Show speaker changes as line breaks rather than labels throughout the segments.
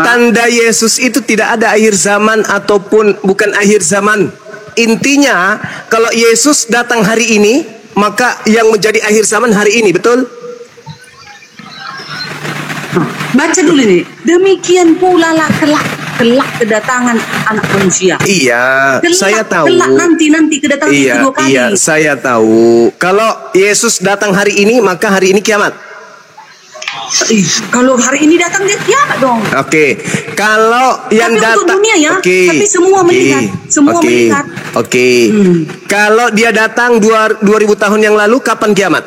tanda Yesus itu tidak ada akhir zaman ataupun bukan akhir zaman. Intinya kalau Yesus datang hari ini, maka yang menjadi akhir zaman hari ini, betul?
Baca dulu nih. Demikian pula lah kelak kedatangan anak manusia.
Iya, saya tahu.
Kelak nanti kedatangan kedua kali.
Iya, saya tahu. Kalau Yesus datang hari ini, maka hari ini kiamat.
Kalau hari ini datang dia kiamat dong.
Oke. Kalau yang datang
untuk dunia ya, tapi semua melihat, melihat.
Kalau dia datang 2000 tahun yang lalu, kapan kiamat?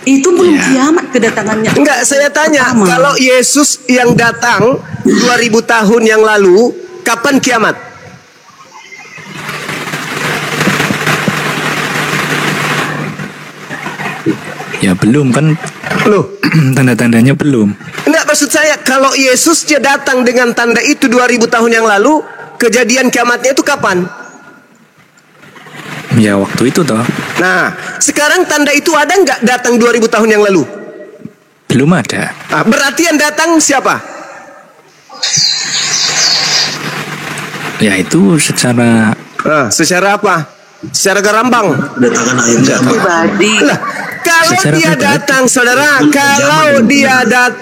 Itu belum kiamat kedatangannya.
Enggak, saya tanya, kalau Yesus yang datang 2000 tahun yang lalu, kapan kiamat?
Ya belum kan.
Loh,
tanda-tandanya belum.
Enggak, maksud saya kalau Yesus dia datang dengan tanda itu 2000 tahun yang lalu, kejadian kiamatnya itu kapan?
Ya waktu itu toh.
Nah, sekarang tanda itu ada nggak datang 2000 tahun yang lalu?
Belum ada.
Nah, berarti yang datang siapa?
Ya itu secara
secara apa? Secara garambang.
Kedatangan akhirnya
pribadi.
Lah, kalau
secara
dia
pribadi.
datang, saudara, kalau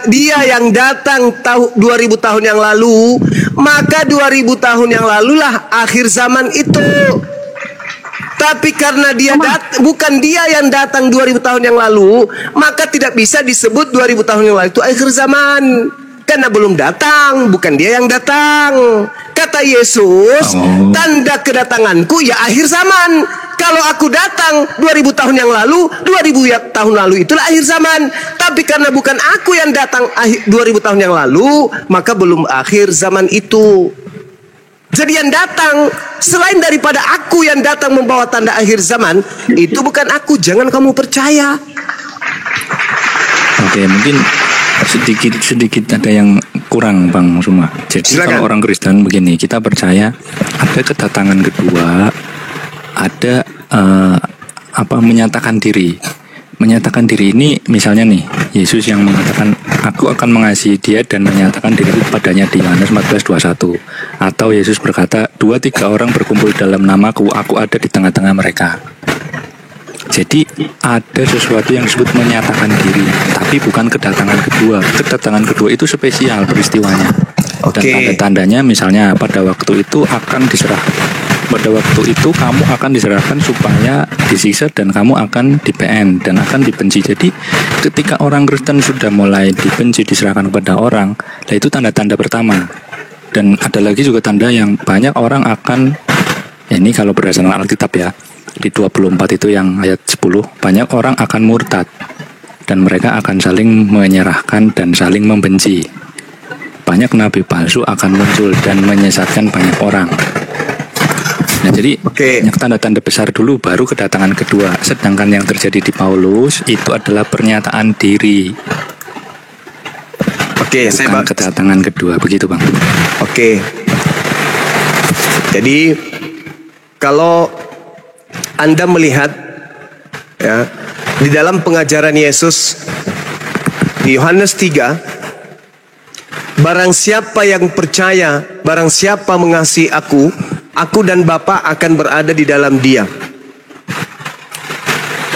dia yang datang 2000 tahun yang lalu, maka 2000 tahun yang lalulah akhir zaman itu. Tapi karena dia bukan dia yang datang 2000 tahun yang lalu, maka tidak bisa disebut 2000 tahun yang lalu itu akhir zaman. Karena belum datang, bukan dia yang datang. Kata Yesus, tanda kedatanganku ya akhir zaman. Kalau aku datang 2000 tahun yang lalu, 2000 tahun lalu itulah akhir zaman. Tapi karena bukan aku yang datang 2000 tahun yang lalu, maka belum akhir zaman itu. Jadi yang datang selain daripada aku yang datang membawa tanda akhir zaman, itu bukan aku, jangan kamu percaya.
Oke, mungkin sedikit ada yang kurang Bang Suma. Jadi
Silakan.
Kalau orang Kristen begini, kita percaya ada kedatangan kedua, ada menyatakan diri. Menyatakan diri ini misalnya nih, Yesus yang mengatakan aku akan mengasihi dia dan menyatakan diri kepadanya di Yohanes 14:21. Atau Yesus berkata 2-3 orang berkumpul dalam namaku, aku ada di tengah-tengah mereka. Jadi ada sesuatu yang disebut menyatakan diri, tapi bukan kedatangan kedua. Kedatangan kedua itu spesial peristiwanya. Dan tanda-tandanya misalnya pada waktu itu akan diserahkan. Pada waktu itu kamu akan diserahkan supaya disiksa dan kamu akan di-PN dan akan dibenci. Jadi ketika orang Kristen sudah mulai dibenci, diserahkan kepada orang, nah itu tanda-tanda pertama. Dan ada lagi juga tanda yang banyak orang akan, ya ini kalau berdasarkan Alkitab ya, di 24 itu yang ayat 10, banyak orang akan murtad dan mereka akan saling menyerahkan dan saling membenci. Banyak nabi palsu akan muncul dan menyesatkan banyak orang. Nah, jadi banyak tanda-tanda besar dulu baru kedatangan kedua. Sedangkan yang terjadi di Paulus itu adalah pernyataan diri. Bukan kedatangan kedua, begitu Bang.
Jadi kalau Anda melihat ya di dalam pengajaran Yesus di Yohanes 3, barang siapa yang percaya, barang siapa mengasihi aku dan Bapa akan berada di dalam dia.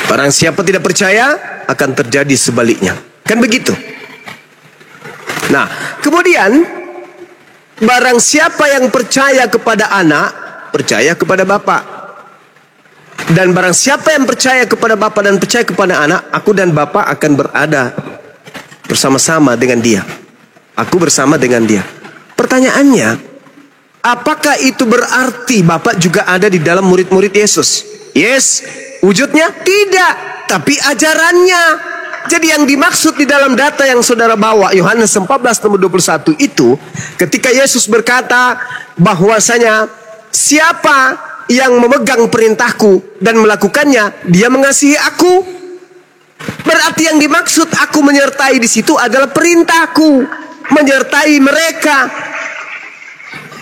Barang siapa tidak percaya, akan terjadi sebaliknya. Kan begitu? Nah, kemudian barang siapa yang percaya kepada anak, percaya kepada Bapa. Dan barang siapa yang percaya kepada Bapa dan percaya kepada anak, aku dan Bapa akan berada bersama-sama dengan dia. Aku bersama dengan dia. Pertanyaannya, apakah itu berarti Bapa juga ada di dalam murid-murid Yesus? Yes, wujudnya tidak, tapi ajarannya. Jadi yang dimaksud di dalam data yang saudara bawa, Yohanes 14:21 itu, ketika Yesus berkata bahwasanya siapa yang memegang perintahku dan melakukannya, dia mengasihi aku. Berarti yang dimaksud aku menyertai di situ adalah perintahku, menyertai mereka.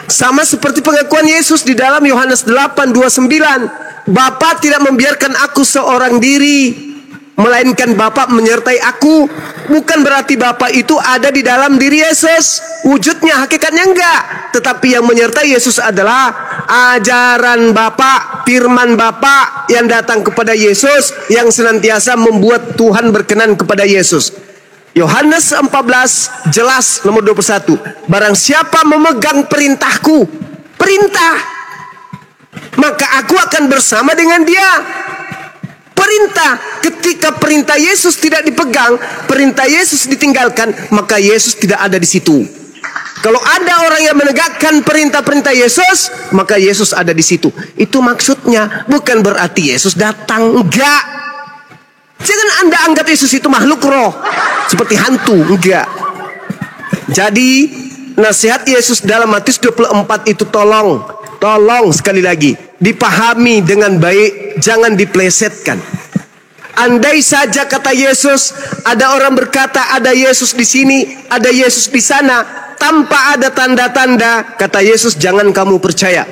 Sama seperti pengakuan Yesus di dalam Yohanes 8:29, Bapa tidak membiarkan aku seorang diri, melainkan Bapa menyertai aku. Bukan berarti Bapa itu ada di dalam diri Yesus. Wujudnya, hakikatnya enggak. Tetapi yang menyertai Yesus adalah ajaran Bapa, firman Bapa yang datang kepada Yesus, yang senantiasa membuat Tuhan berkenan kepada Yesus. Yohanes 14 jelas nomor 21. Barang siapa memegang perintahku, perintah, maka aku akan bersama dengan dia. Perintah, ketika perintah Yesus tidak dipegang, perintah Yesus ditinggalkan, maka Yesus tidak ada di situ. Kalau ada orang yang menegakkan perintah-perintah Yesus, maka Yesus ada di situ. Itu maksudnya, bukan berarti Yesus datang, enggak. Jangan Anda anggap Yesus itu makhluk roh, seperti hantu, enggak. Jadi, nasihat Yesus dalam Matius 24 itu tolong sekali lagi dipahami dengan baik, jangan diplesetkan. Andai saja kata Yesus, ada orang berkata ada Yesus di sini, ada Yesus di sana, tanpa ada tanda-tanda, kata Yesus, jangan kamu percaya.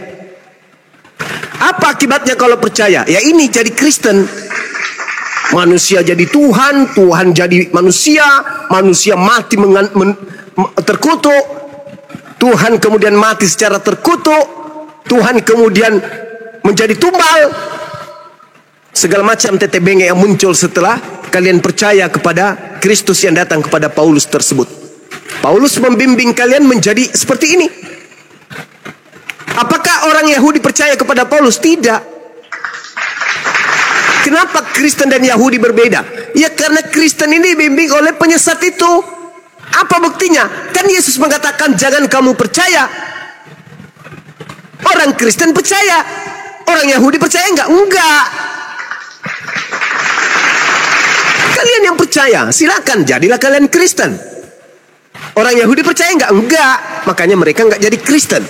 Apa akibatnya kalau percaya? Ya ini jadi Kristen. Manusia jadi Tuhan, Tuhan jadi manusia, manusia mati terkutuk, Tuhan kemudian mati secara terkutuk, Tuhan kemudian menjadi tumbal. Segala macam tetebenge yang muncul setelah kalian percaya kepada Kristus yang datang kepada Paulus tersebut. Paulus membimbing kalian menjadi seperti ini. Apakah orang Yahudi percaya kepada Paulus? Tidak. Kenapa Kristen dan Yahudi berbeda? Ya karena Kristen ini dibimbing oleh penyesat itu. Apa buktinya? Kan Yesus mengatakan jangan kamu percaya. Orang Kristen percaya. Orang Yahudi percaya enggak? Enggak. Kalian yang percaya, silakan jadilah kalian Kristen. Orang Yahudi percaya enggak? Enggak. Makanya mereka enggak jadi Kristen.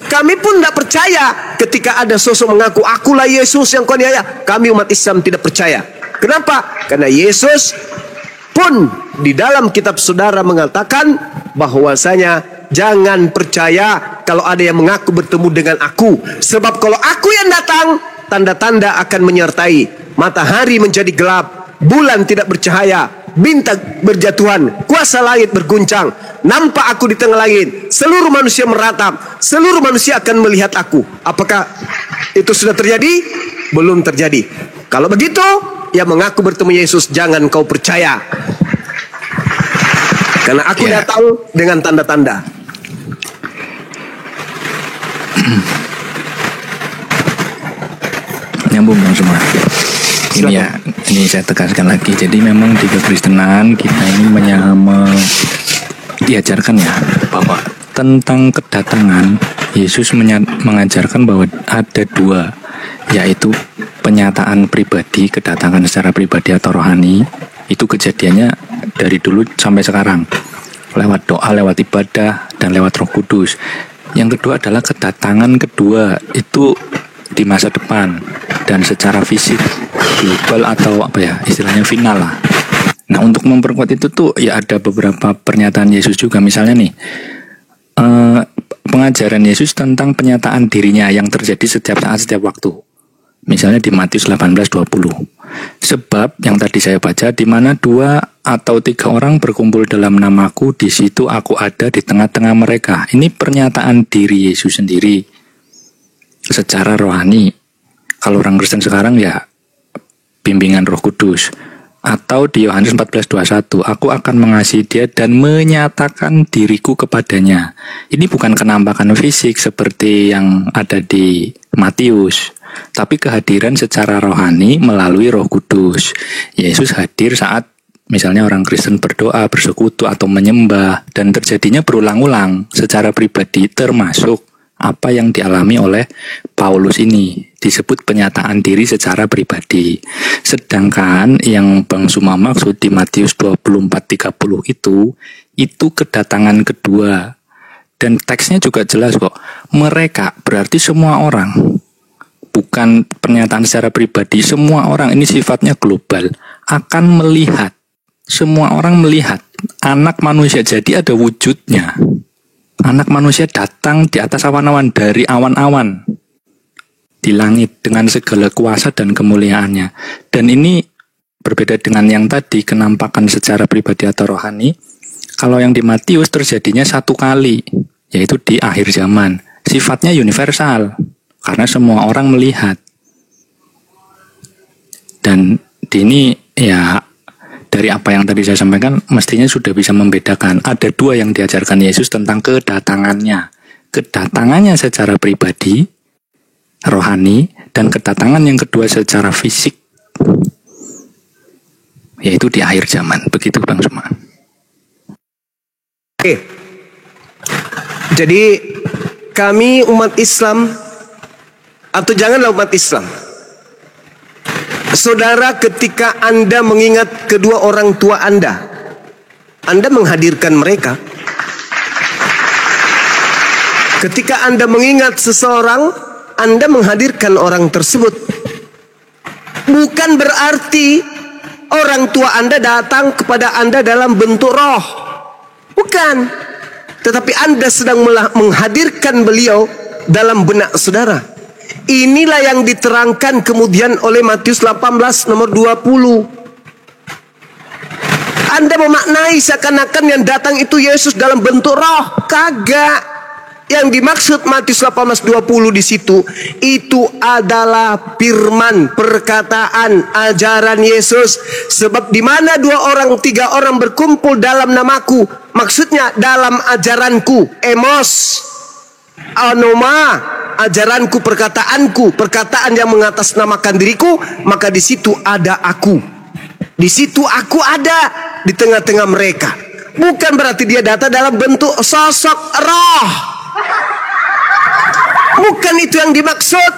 Kami pun enggak percaya ketika ada sosok mengaku akulah Yesus yang kau niaya. Kami umat Islam tidak percaya. Kenapa? Karena Yesus pun di dalam kitab saudara mengatakan bahwasanya jangan percaya kalau ada yang mengaku bertemu dengan aku. Sebab kalau aku yang datang, tanda-tanda akan menyertai. Matahari menjadi gelap, bulan tidak bercahaya, bintang berjatuhan, kuasa langit berguncang. Nampak aku di tengah langit, seluruh manusia meratap, seluruh manusia akan melihat aku. Apakah itu sudah terjadi? Belum terjadi. Kalau begitu, yang mengaku bertemu Yesus jangan kau percaya. Karena aku datang dengan tanda-tanda.
Nyambung dong semua. Ini ya, ini saya tegaskan lagi. Jadi memang di kekristenan kita ini diajarkan ya bahwa tentang kedatangan Yesus mengajarkan bahwa ada dua, yaitu penyataan pribadi, kedatangan secara pribadi atau rohani. Itu kejadiannya dari dulu sampai sekarang, lewat doa, lewat ibadah, dan lewat Roh Kudus. Yang kedua adalah kedatangan kedua, itu di masa depan dan secara fisik, global atau apa ya istilahnya final lah. Nah untuk memperkuat itu tuh ya ada beberapa pernyataan Yesus juga. Misalnya nih pengajaran Yesus tentang penyataan dirinya yang terjadi setiap saat, setiap waktu. Misalnya di Matius 18:20. Sebab yang tadi saya baca, di mana 2 atau 3 orang berkumpul dalam namaku, di situ aku ada di tengah-tengah mereka. Ini pernyataan diri Yesus sendiri secara rohani. Kalau orang Kristen sekarang ya bimbingan Roh Kudus. Atau di Yohanes 14:21, aku akan mengasihi dia dan menyatakan diriku kepadanya. Ini bukan kenampakan fisik seperti yang ada di Matius, tapi kehadiran secara rohani melalui Roh Kudus. Yesus hadir saat misalnya orang Kristen berdoa, bersekutu atau menyembah, dan terjadinya berulang-ulang secara pribadi, termasuk apa yang dialami oleh Paulus ini disebut penyataan diri secara pribadi. Sedangkan yang Bang Suma maksud di Matius 24:30 itu kedatangan kedua. Dan teksnya juga jelas kok. Mereka berarti semua orang. Bukan pernyataan secara pribadi, semua orang, ini sifatnya global, akan melihat. Semua orang melihat anak manusia, jadi ada wujudnya. Anak manusia datang di atas awan-awan, dari awan-awan di langit dengan segala kuasa dan kemuliaannya. Dan ini Berbeda dengan yang tadi, kenampakan secara pribadi atau rohani, kalau yang di Matius terjadinya satu kali, yaitu di akhir zaman. Sifatnya universal, karena semua orang melihat. Dan ini ya, dari apa yang tadi saya sampaikan, mestinya sudah bisa membedakan. Ada dua yang diajarkan Yesus tentang kedatangannya. Kedatangannya secara pribadi, rohani, dan kedatangan yang kedua secara fisik, yaitu di akhir zaman. Begitu Bang Suma.
Oke. Jadi kami umat Islam, atau janganlah umat Islam, saudara, ketika Anda mengingat kedua orang tua Anda menghadirkan mereka. Ketika Anda mengingat seseorang, Anda menghadirkan orang tersebut. Bukan berarti orang tua Anda datang kepada Anda dalam bentuk roh. Bukan. Tetapi Anda sedang menghadirkan beliau dalam benak saudara. Inilah yang diterangkan kemudian oleh Matius 18 nomor 20. Anda memaknai seakan-akan yang datang itu Yesus dalam bentuk roh. Kagak. Yang dimaksud Matius 18:20 di situ, itu adalah firman, perkataan, ajaran Yesus. Sebab di mana 2 orang 3 orang berkumpul dalam namaku, maksudnya dalam ajaranku, emos, anoma, ajaranku, perkataan yang mengatasnamakan diriku, maka di situ ada aku. Di situ aku ada di tengah-tengah mereka. Bukan berarti dia datang dalam bentuk sosok roh. Bukan itu yang dimaksud.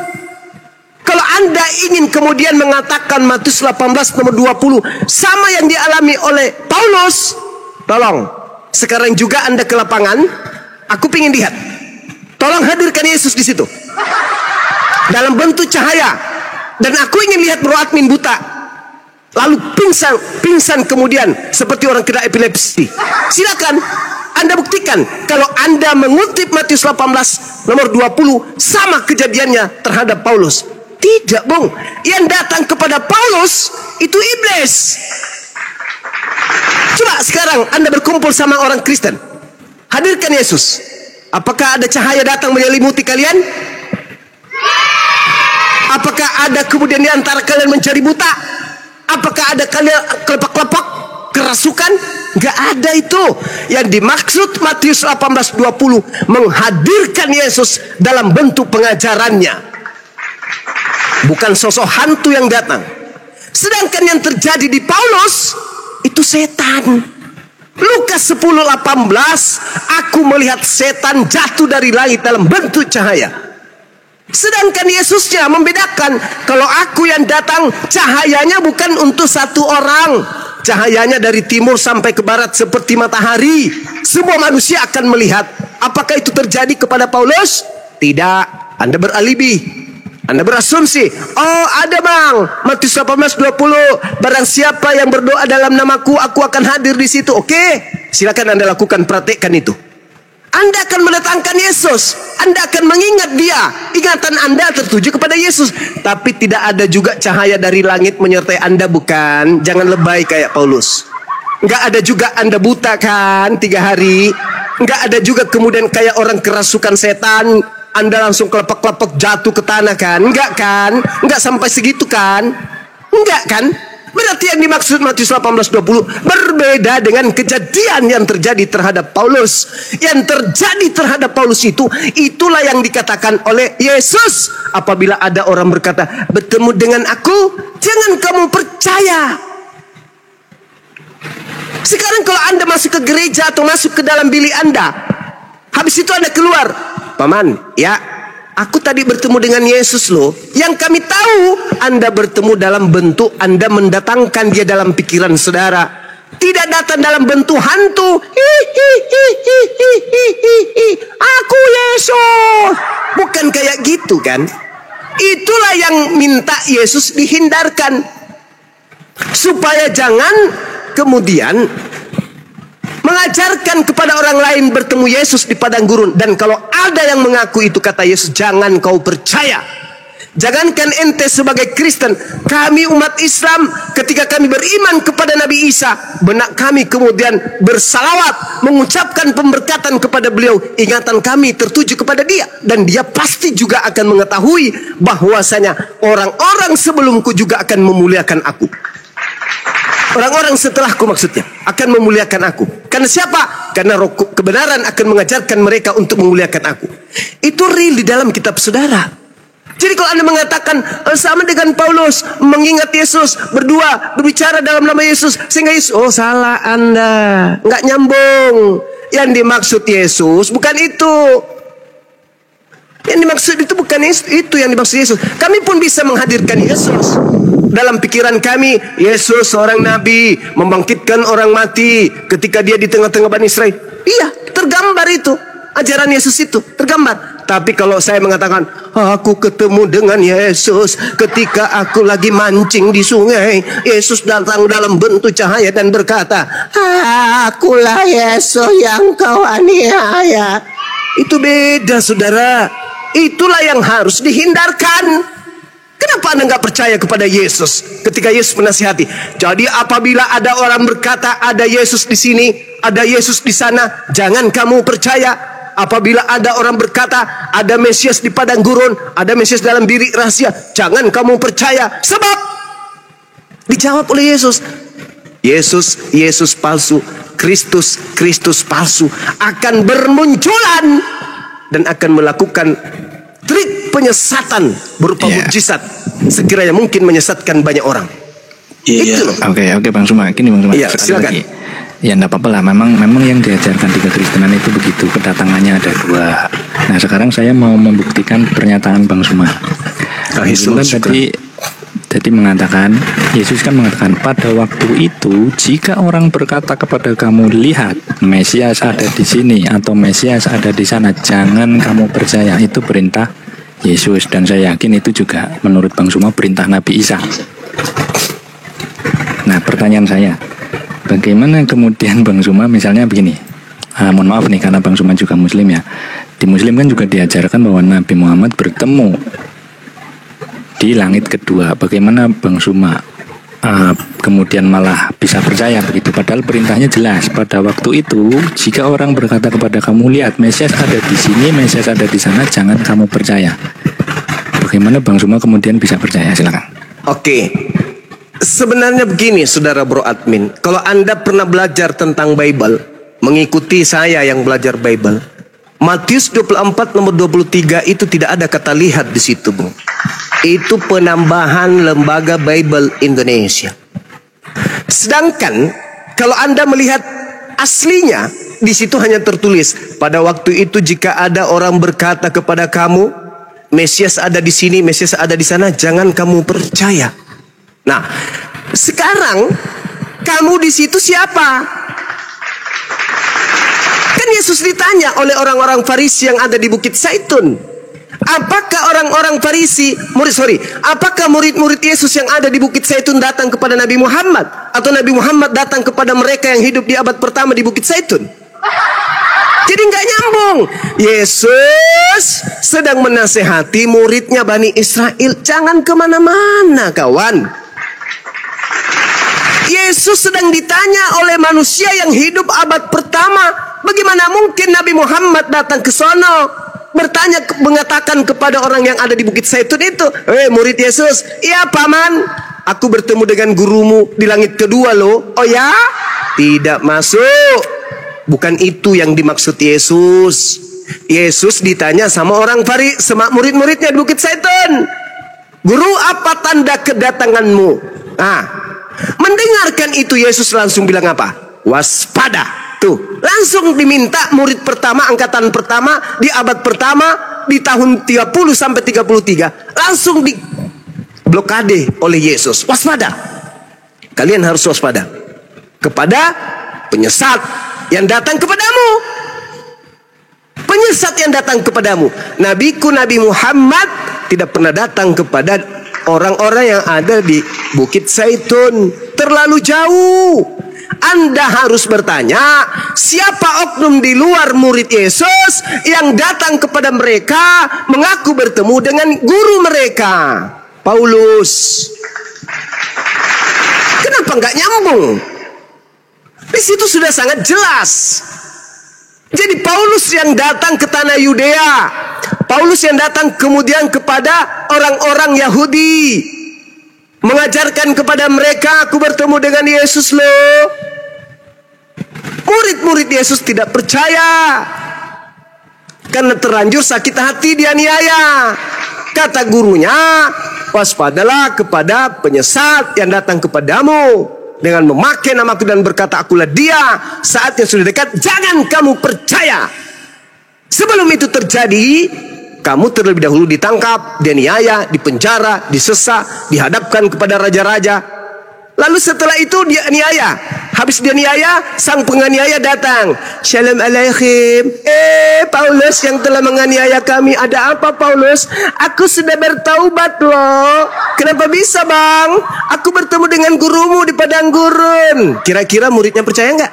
Kalau Anda ingin kemudian mengatakan Matius 18 nomor 20 sama yang dialami oleh Paulus, tolong sekarang juga Anda ke lapangan. Aku ingin lihat. Tolong hadirkan Yesus di situ dalam bentuk cahaya. Dan aku ingin lihat bro admin buta lalu pingsan kemudian seperti orang kena epilepsi. Silakan Anda buktikan kalau Anda mengutip Matius 18 nomor 20 sama kejadiannya terhadap Paulus. Tidak, Bung. Yang datang kepada Paulus itu iblis. Coba sekarang Anda berkumpul sama orang Kristen. Hadirkan Yesus. Apakah ada cahaya datang menyelimuti kalian? Apakah ada kemudian di antara kalian menjadi buta? Apakah ada kalian kelepak-kelepak, kerasukan? Gak ada itu. Yang dimaksud Matius 18:20 menghadirkan Yesus dalam bentuk pengajarannya, bukan sosok hantu yang datang. Sedangkan yang terjadi di Paulus itu setan. Lukas 10:18, aku melihat setan jatuh dari langit dalam bentuk cahaya. Sedangkan Yesusnya membedakan, kalau aku yang datang cahayanya bukan untuk satu orang, cahayanya dari timur sampai ke barat seperti matahari. Semua manusia akan melihat. Apakah itu terjadi kepada Paulus? Tidak. Anda beralibi, Anda berasumsi. Oh ada bang, Matius 18:20, barang siapa yang berdoa dalam namaku, aku akan hadir di situ. Oke, silakan Anda lakukan, praktekkan itu. Anda akan mendatangkan Yesus. Anda akan mengingat dia. Ingatan Anda tertuju kepada Yesus. Tapi tidak ada juga cahaya dari langit menyertai Anda, bukan? Jangan lebay kayak Paulus. Enggak ada juga Anda buta kan 3 hari. Enggak ada juga kemudian kayak orang kerasukan setan, Anda langsung kelepek-kelepek jatuh ke tanah kan? Enggak kan? Enggak sampai segitu kan? Enggak kan? Berarti yang dimaksud Matius 18:20 berbeda dengan kejadian yang terjadi terhadap Paulus. Yang terjadi terhadap Paulus itulah yang dikatakan oleh Yesus. Apabila ada orang berkata, bertemu dengan aku, jangan kamu percaya. Sekarang kalau Anda masuk ke gereja atau masuk ke dalam bilik Anda, habis itu Anda keluar, paman, ya, aku tadi bertemu dengan Yesus loh. Yang kami tahu, Anda bertemu dalam bentuk, Anda mendatangkan dia dalam pikiran saudara. Tidak datang dalam bentuk hantu. Aku Yesus. Bukan kayak gitu kan. Itulah yang minta Yesus dihindarkan. Supaya jangan kemudian mengajarkan kepada orang lain bertemu Yesus di padang gurun. Dan kalau ada yang mengaku itu kata Yesus, jangan kau percaya. Jangankan ente sebagai Kristen, kami umat Islam ketika kami beriman kepada Nabi Isa, benak kami kemudian bersalawat, mengucapkan pemberkatan kepada beliau. Ingatan kami tertuju kepada dia, dan dia pasti juga akan mengetahui bahwasanya orang-orang sebelumku juga akan memuliakan aku. Orang-orang setelahku maksudnya akan memuliakan aku. Karena siapa? Karena roh kebenaran akan mengajarkan mereka untuk memuliakan aku. Itu real di dalam kitab saudara. Jadi kalau Anda mengatakan sama dengan Paulus mengingat Yesus, berdua berbicara dalam nama Yesus sehingga Yesus, oh salah Anda, nggak nyambung. Yang dimaksud Yesus bukan itu. Yang dimaksud itu bukan itu yang dimaksud Yesus. Kami pun bisa menghadirkan Yesus dalam pikiran kami. Yesus seorang nabi, membangkitkan orang mati ketika dia di tengah-tengah Bani Israel. Iya, tergambar itu. Ajaran Yesus itu tergambar. Tapi kalau saya mengatakan, aku ketemu dengan Yesus ketika aku lagi mancing di sungai. Yesus datang dalam bentuk cahaya dan berkata, akulah Yesus yang kau aniaya. Itu beda, saudara. Itulah yang harus dihindarkan. Kenapa Anda nggak percaya kepada Yesus ketika Yesus menasihati? Jadi apabila ada orang berkata ada Yesus di sini, ada Yesus di sana, jangan kamu percaya. Apabila ada orang berkata ada Mesias di padang gurun, ada Mesias dalam bilik rahasia, jangan kamu percaya. Sebab dijawab oleh Yesus, Yesus palsu, Kristus palsu akan bermunculan dan akan melakukan trik penyesatan berupa mukjizat sekiranya mungkin menyesatkan banyak orang. Itu loh.
Oke Bang Suma, gini Bang Suma.
Iya, silakan.
Ya enggak apa-apa lah, memang yang diajarkan di kekristenan itu begitu, kedatangannya ada dua. Nah sekarang saya mau membuktikan pernyataan Bang Suma. Bang tadi mengatakan, Yesus kan mengatakan pada waktu itu jika orang berkata kepada kamu, lihat Mesias ada di sini atau Mesias ada di sana, jangan kamu percaya. Itu perintah Yesus, dan saya yakin itu juga menurut Bang Suma perintah Nabi Isa. Nah pertanyaan saya, bagaimana kemudian Bang Suma misalnya begini, mohon maaf nih karena Bang Suma juga Muslim ya. Di Muslim kan juga diajarkan bahwa Nabi Muhammad bertemu di langit kedua. Bagaimana Bang Suma kemudian malah bisa percaya begitu? Padahal perintahnya jelas. Pada waktu itu jika orang berkata kepada kamu, lihat Mesias ada di sini, Mesias ada di sana, jangan kamu percaya. Bagaimana Bang Suma kemudian bisa percaya? Silakan.
Oke. Sebenarnya begini saudara bro admin, kalau Anda pernah belajar tentang Bible, mengikuti saya yang belajar Bible, Matius 24 nomor 23 itu tidak ada kata lihat di situ, Bung. Itu penambahan Lembaga Bible Indonesia. Sedangkan kalau Anda melihat aslinya, di situ hanya tertulis pada waktu itu jika ada orang berkata kepada kamu, Mesias ada di sini, Mesias ada di sana, jangan kamu percaya. Nah, sekarang kamu di situ siapa? Kan Yesus ditanya oleh orang-orang Farisi yang ada di Bukit Zaitun. Apakah orang-orang Farisi, apakah murid-murid Yesus yang ada di Bukit Zaitun datang kepada Nabi Muhammad? Atau Nabi Muhammad datang kepada mereka yang hidup di abad pertama di Bukit Zaitun? Jadi nggak nyambung. Yesus sedang menasehati muridnya Bani Israel. Jangan kemana-mana kawan. Yesus sedang ditanya oleh manusia yang hidup abad pertama. Bagaimana mungkin Nabi Muhammad datang ke sono bertanya, mengatakan kepada orang yang ada di Bukit Zaitun itu, murid Yesus, iya paman, aku bertemu dengan gurumu di langit kedua loh. Oh ya? Tidak masuk. Bukan itu yang dimaksud Yesus. Yesus ditanya sama orang Farisi, sama murid-muridnya di Bukit Zaitun, guru apa tanda kedatanganmu? Mendengarkan itu Yesus langsung bilang apa? Waspada. Tuh, langsung diminta murid pertama, angkatan pertama di abad pertama di tahun 30 sampai 33 langsung di blokade oleh Yesus. Waspada. Kalian harus waspada kepada penyesat yang datang kepadamu. Penyesat yang datang kepadamu. Nabiku Nabi Muhammad tidak pernah datang kepada orang-orang yang ada di Bukit Zaitun. Terlalu jauh. Anda harus bertanya, siapa oknum di luar murid Yesus yang datang kepada mereka mengaku bertemu dengan guru mereka? Paulus. Kenapa nggak nyambung? Di situ sudah sangat jelas. Jadi Paulus yang datang ke tanah Yudea, Paulus yang datang kemudian kepada orang-orang Yahudi, mengajarkan kepada mereka, aku bertemu dengan Yesus loh. Murid-murid Yesus tidak percaya karena terlanjur sakit hati dianiaya. Kata gurunya, waspadalah kepada penyesat yang datang kepadamu dengan memakai namaku dan berkata akulah dia. Saatnya sudah dekat, jangan kamu percaya. Sebelum itu terjadi, kamu terlebih dahulu ditangkap, dianiaya, dipenjara, disesat, dihadapkan kepada raja-raja. Lalu setelah itu dia aniaya. Habis dia aniaya, sang penganiaya datang. Shalom alaikum. Paulus yang telah menganiaya kami, ada apa Paulus? Aku sudah bertaubat loh. Kenapa bisa bang? Aku bertemu dengan gurumu di padang gurun. Kira-kira muridnya percaya nggak?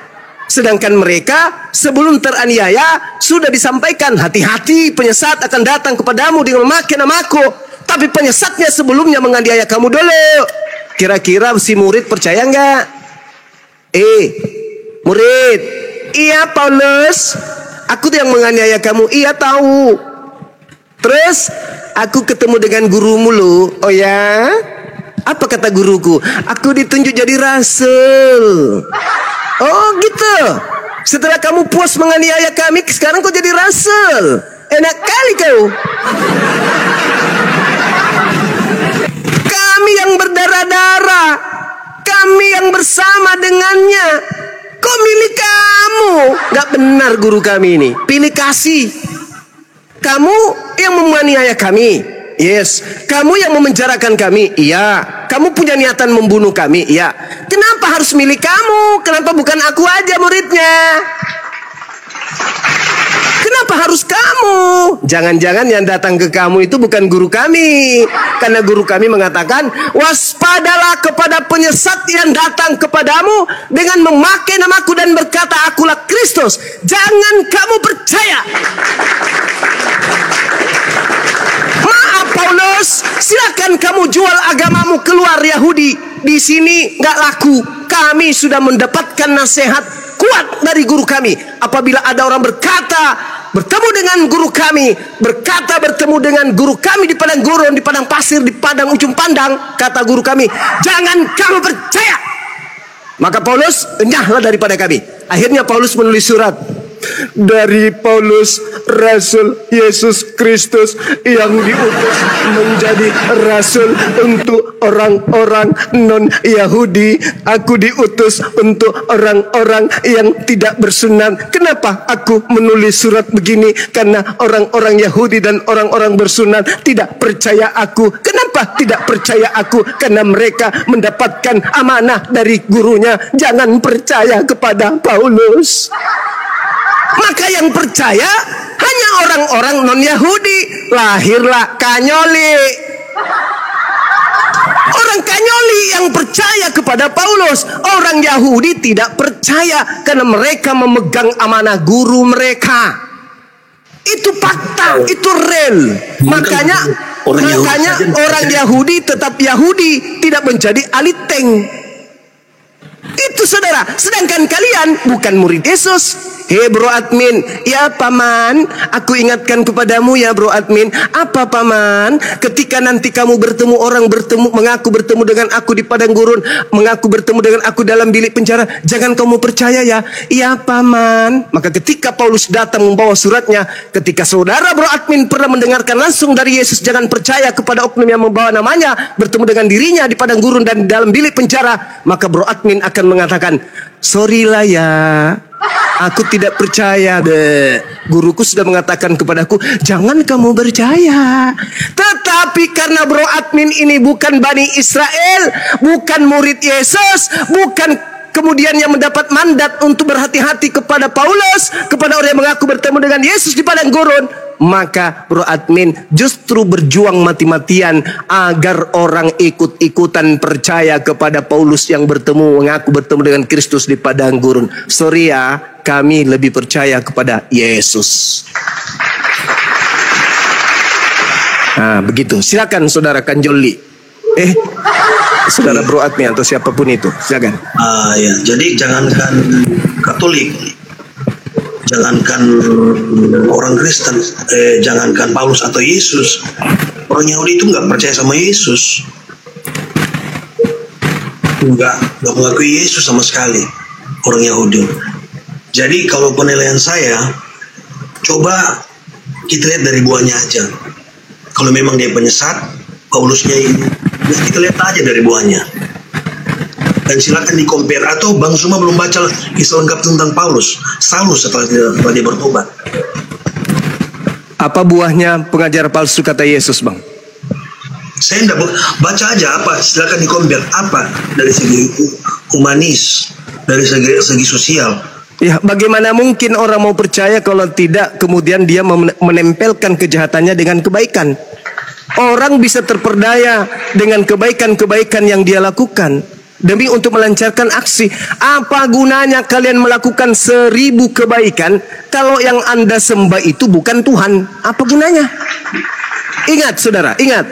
Sedangkan mereka sebelum teraniaya sudah disampaikan, hati-hati penyesat akan datang kepadamu dengan memakai namaku. Tapi penyesatnya sebelumnya menganiaya kamu dulu. Kira-kira si murid percaya nggak? Murid, iya Paulus, aku yang menganiaya kamu. Iya tahu. Terus aku ketemu dengan gurumu loh. Oh ya? Apa kata guruku? Aku ditunjuk jadi rasul. Oh gitu. Setelah kamu puas menganiaya kami, sekarang kau jadi rasul. Enak kali kau. Kami yang berdarah-darah, kami yang bersama dengannya. Kok milih kamu? Gak benar guru kami ini. Pilih kasih. Kamu yang menganiaya kami. Yes. Kamu yang memenjarakan kami. Iya. Kamu punya niatan membunuh kami. Iya. Kenapa harus milih kamu? Kenapa bukan aku aja muridnya? Kenapa harus kamu? Jangan-jangan yang datang ke kamu itu bukan guru kami. Karena guru kami mengatakan, waspadalah kepada penyesat yang datang kepadamu dengan memakai namaku dan berkata akulah Kristus. Jangan kamu percaya. Maaf Paulus, silakan kamu jual agamamu keluar Yahudi. Di sini nggak laku. Kami sudah mendapatkan nasihat kuat dari guru kami. Apabila ada orang bertemu dengan guru kami, bertemu dengan guru kami di padang gurun, di padang pasir, di padang ujung pandang, kata guru kami, jangan kamu percaya. Maka Paulus enyahlah daripada kami. Akhirnya Paulus menulis surat. Dari Paulus, Rasul Yesus Kristus yang diutus menjadi Rasul untuk orang-orang non-Yahudi. Aku diutus untuk orang-orang yang tidak bersunat. Kenapa aku menulis surat begini? Karena orang-orang Yahudi dan orang-orang bersunat tidak percaya aku. Kenapa tidak percaya aku? Karena mereka mendapatkan amanah dari gurunya. Jangan percaya kepada Paulus. Maka yang percaya hanya orang-orang non-Yahudi. Lahirlah Kanyoli. Orang Kanyoli yang percaya kepada Paulus. Orang Yahudi tidak percaya karena mereka memegang amanah guru mereka. Itu fakta, itu real. Makanya orang Yahudi tetap Yahudi, tidak menjadi aliteng. Itu saudara. Sedangkan kalian bukan murid Yesus. Hei bro admin, ya paman, aku ingatkan kepadamu ya bro admin. Apa paman? Ketika nanti kamu mengaku bertemu dengan aku di padang gurun, mengaku bertemu dengan aku dalam bilik penjara, jangan kamu percaya ya. Iya paman. Maka ketika Paulus datang membawa suratnya, ketika saudara bro admin pernah mendengarkan langsung dari Yesus, jangan percaya kepada oknum yang membawa namanya bertemu dengan dirinya di padang gurun dan dalam bilik penjara, maka bro admin akan mengatakan, sorry lah ya, aku tidak percaya deh. Guruku sudah mengatakan kepadaku, jangan kamu percaya. Tetapi karena bro admin ini bukan Bani Israel, bukan murid Yesus, bukan kemudian yang mendapat mandat untuk berhati-hati kepada Paulus, kepada orang yang mengaku bertemu dengan Yesus di padang gurun, maka Bro Admin justru berjuang mati-matian agar orang ikut-ikutan percaya kepada Paulus yang mengaku bertemu dengan Kristus di padang gurun. Sorry ya, kami lebih percaya kepada Yesus. Nah, begitu. Silakan Saudara Kanjoli. Saudara Bro Admin atau siapapun itu, silakan.
Ya, jadi jangankan Katolik, jangankan orang Kristen, jangankan Paulus atau Yesus, orang Yahudi itu nggak percaya sama Yesus, nggak mengakui Yesus sama sekali, orang Yahudi. Jadi kalau penilaian saya, coba kita lihat dari buahnya aja. Kalau memang dia penyesat, Paulusnya ini, kita lihat aja dari buahnya. Dan silakan di-compare. Atau Bang Suma belum baca kisah lengkap tentang Paulus, Saulus setelah dia bertobat.
Apa buahnya pengajar palsu kata Yesus, Bang?
Saya enggak baca aja apa, silakan di-compare apa dari segi humanis, dari segi sosial.
Ya, bagaimana mungkin orang mau percaya kalau tidak kemudian dia menempelkan kejahatannya dengan kebaikan? Orang bisa terperdaya dengan kebaikan-kebaikan yang dia lakukan demi untuk melancarkan aksi. Apa gunanya kalian melakukan 1000 kebaikan kalau yang Anda sembah itu bukan Tuhan? Apa gunanya? Ingat saudara, ingat.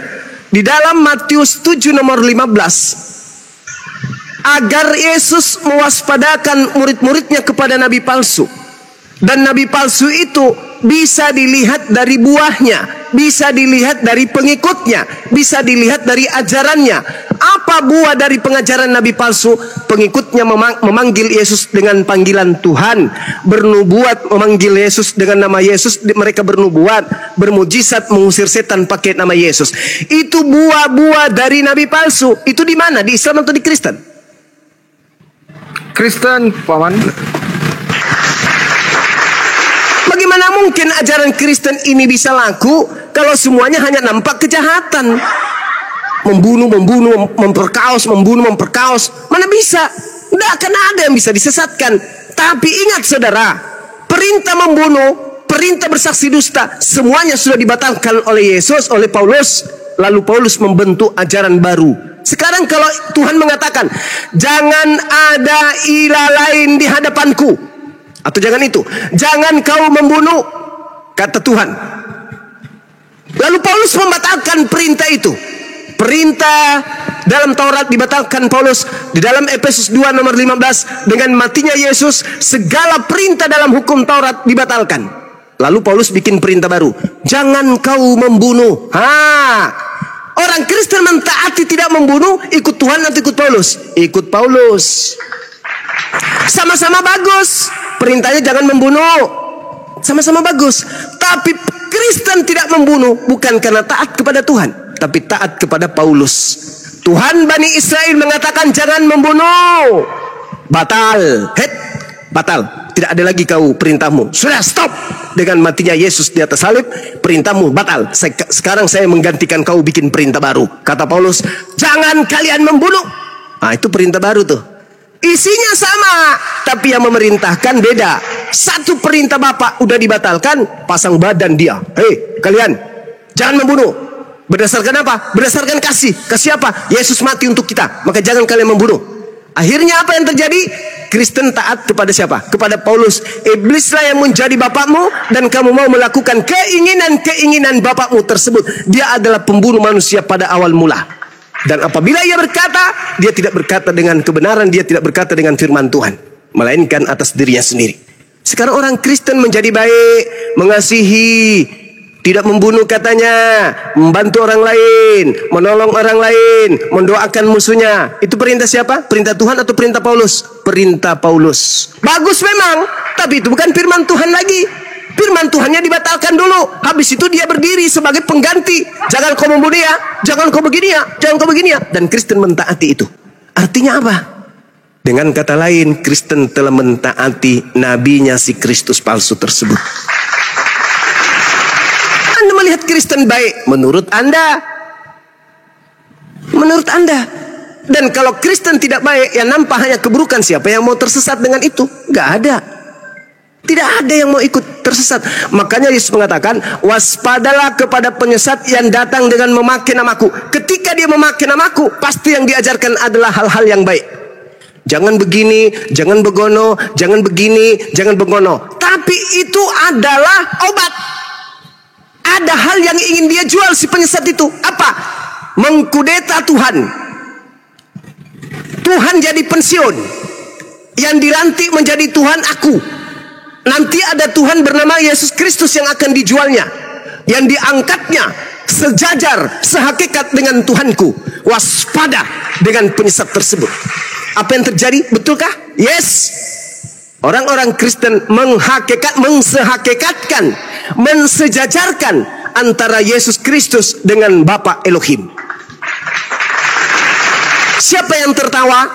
Di dalam Matius 7 nomor 15, agar Yesus mewaspadakan murid-muridnya kepada nabi palsu. Dan nabi palsu itu bisa dilihat dari buahnya, bisa dilihat dari pengikutnya, bisa dilihat dari ajarannya. Apa buah dari pengajaran nabi palsu? Pengikutnya memanggil Yesus dengan panggilan Tuhan, bernubuat memanggil Yesus dengan nama Yesus, mereka bernubuat, bermujizat mengusir setan pakai nama Yesus. Itu buah-buah dari nabi palsu. Itu di mana? Di Islam atau di Kristen?
Kristen, Paman.
Bagaimana mungkin ajaran Kristen ini bisa laku kalau semuanya hanya nampak kejahatan? Membunuh, memperkaos, Mana bisa? Tidak akan ada yang bisa disesatkan. Tapi ingat saudara, perintah membunuh, perintah bersaksi dusta, semuanya sudah dibatalkan oleh Yesus, oleh Paulus. Lalu Paulus membentuk ajaran baru. Sekarang kalau Tuhan mengatakan, jangan ada ilah lain di hadapanku, atau jangan itu, jangan kau membunuh, kata Tuhan. Lalu Paulus membatalkan perintah itu. Perintah dalam Taurat dibatalkan Paulus. Di dalam Efesus 2 nomor 15, dengan matinya Yesus, segala perintah dalam hukum Taurat dibatalkan. Lalu Paulus bikin perintah baru, jangan kau membunuh. Orang Kristen mentaati tidak membunuh, ikut Tuhan atau ikut Paulus? Ikut Paulus. Sama-sama bagus. Perintahnya jangan membunuh. Sama-sama bagus. Tapi Kristen tidak membunuh bukan karena taat kepada Tuhan, tapi taat kepada Paulus. Tuhan Bani Israel mengatakan jangan membunuh. Batal. Batal. Tidak ada lagi kau perintahmu. Sudah, stop. Dengan matinya Yesus di atas salib, perintahmu batal. Sekarang saya menggantikan kau bikin perintah baru. Kata Paulus, jangan kalian membunuh. Itu perintah baru tuh. Isinya sama, tapi yang memerintahkan beda. Satu perintah Bapa udah dibatalkan, pasang badan dia. Hei, kalian, jangan membunuh. Berdasarkan apa? Berdasarkan kasih. Kasih apa? Yesus mati untuk kita. Maka jangan kalian membunuh. Akhirnya apa yang terjadi? Kristen taat kepada siapa? Kepada Paulus. Iblislah yang menjadi bapakmu dan kamu mau melakukan keinginan-keinginan bapakmu tersebut. Dia adalah pembunuh manusia pada awal mula. Dan apabila ia berkata, dia tidak berkata dengan kebenaran, dia tidak berkata dengan firman Tuhan, melainkan atas dirinya sendiri. Sekarang orang Kristen menjadi baik, mengasihi, tidak membunuh katanya, membantu orang lain, menolong orang lain, mendoakan musuhnya. Itu perintah siapa? Perintah Tuhan atau perintah Paulus? Perintah Paulus. Bagus memang, tapi itu bukan firman Tuhan lagi. Firman Tuhannya dibatalkan dulu. Habis itu dia berdiri sebagai pengganti. Jangan kau membunuh ya, jangan kau begini ya, jangan kau begini ya. Dan Kristen mentaati itu. Artinya apa? Dengan kata lain, Kristen telah mentaati nabinya si Kristus palsu tersebut. Anda melihat Kristen baik menurut Anda. Menurut Anda. Dan kalau Kristen tidak baik, yang nampak hanya keburukan. Siapa yang mau tersesat dengan itu? Gak ada. Tidak ada yang mau ikut tersesat. Makanya Yesus mengatakan, waspadalah kepada penyesat yang datang dengan memakai namaku. Ketika dia memakai namaku, pasti yang diajarkan adalah hal-hal yang baik. Jangan begini, jangan begono, jangan begini, jangan begono. Tapi itu adalah obat. Ada hal yang ingin dia jual si penyesat itu. Apa? Mengkudeta Tuhan. Tuhan jadi pensiun. Yang dilantik menjadi Tuhan aku. Nanti ada Tuhan bernama Yesus Kristus yang akan dijualnya. Yang diangkatnya sejajar, sehakikat dengan Tuhanku. Waspada dengan penyesat tersebut. Apa yang terjadi? Betulkah? Yes. Orang-orang Kristen mensehakikatkan, mensejajarkan antara Yesus Kristus dengan Bapa Elohim. Siapa yang tertawa?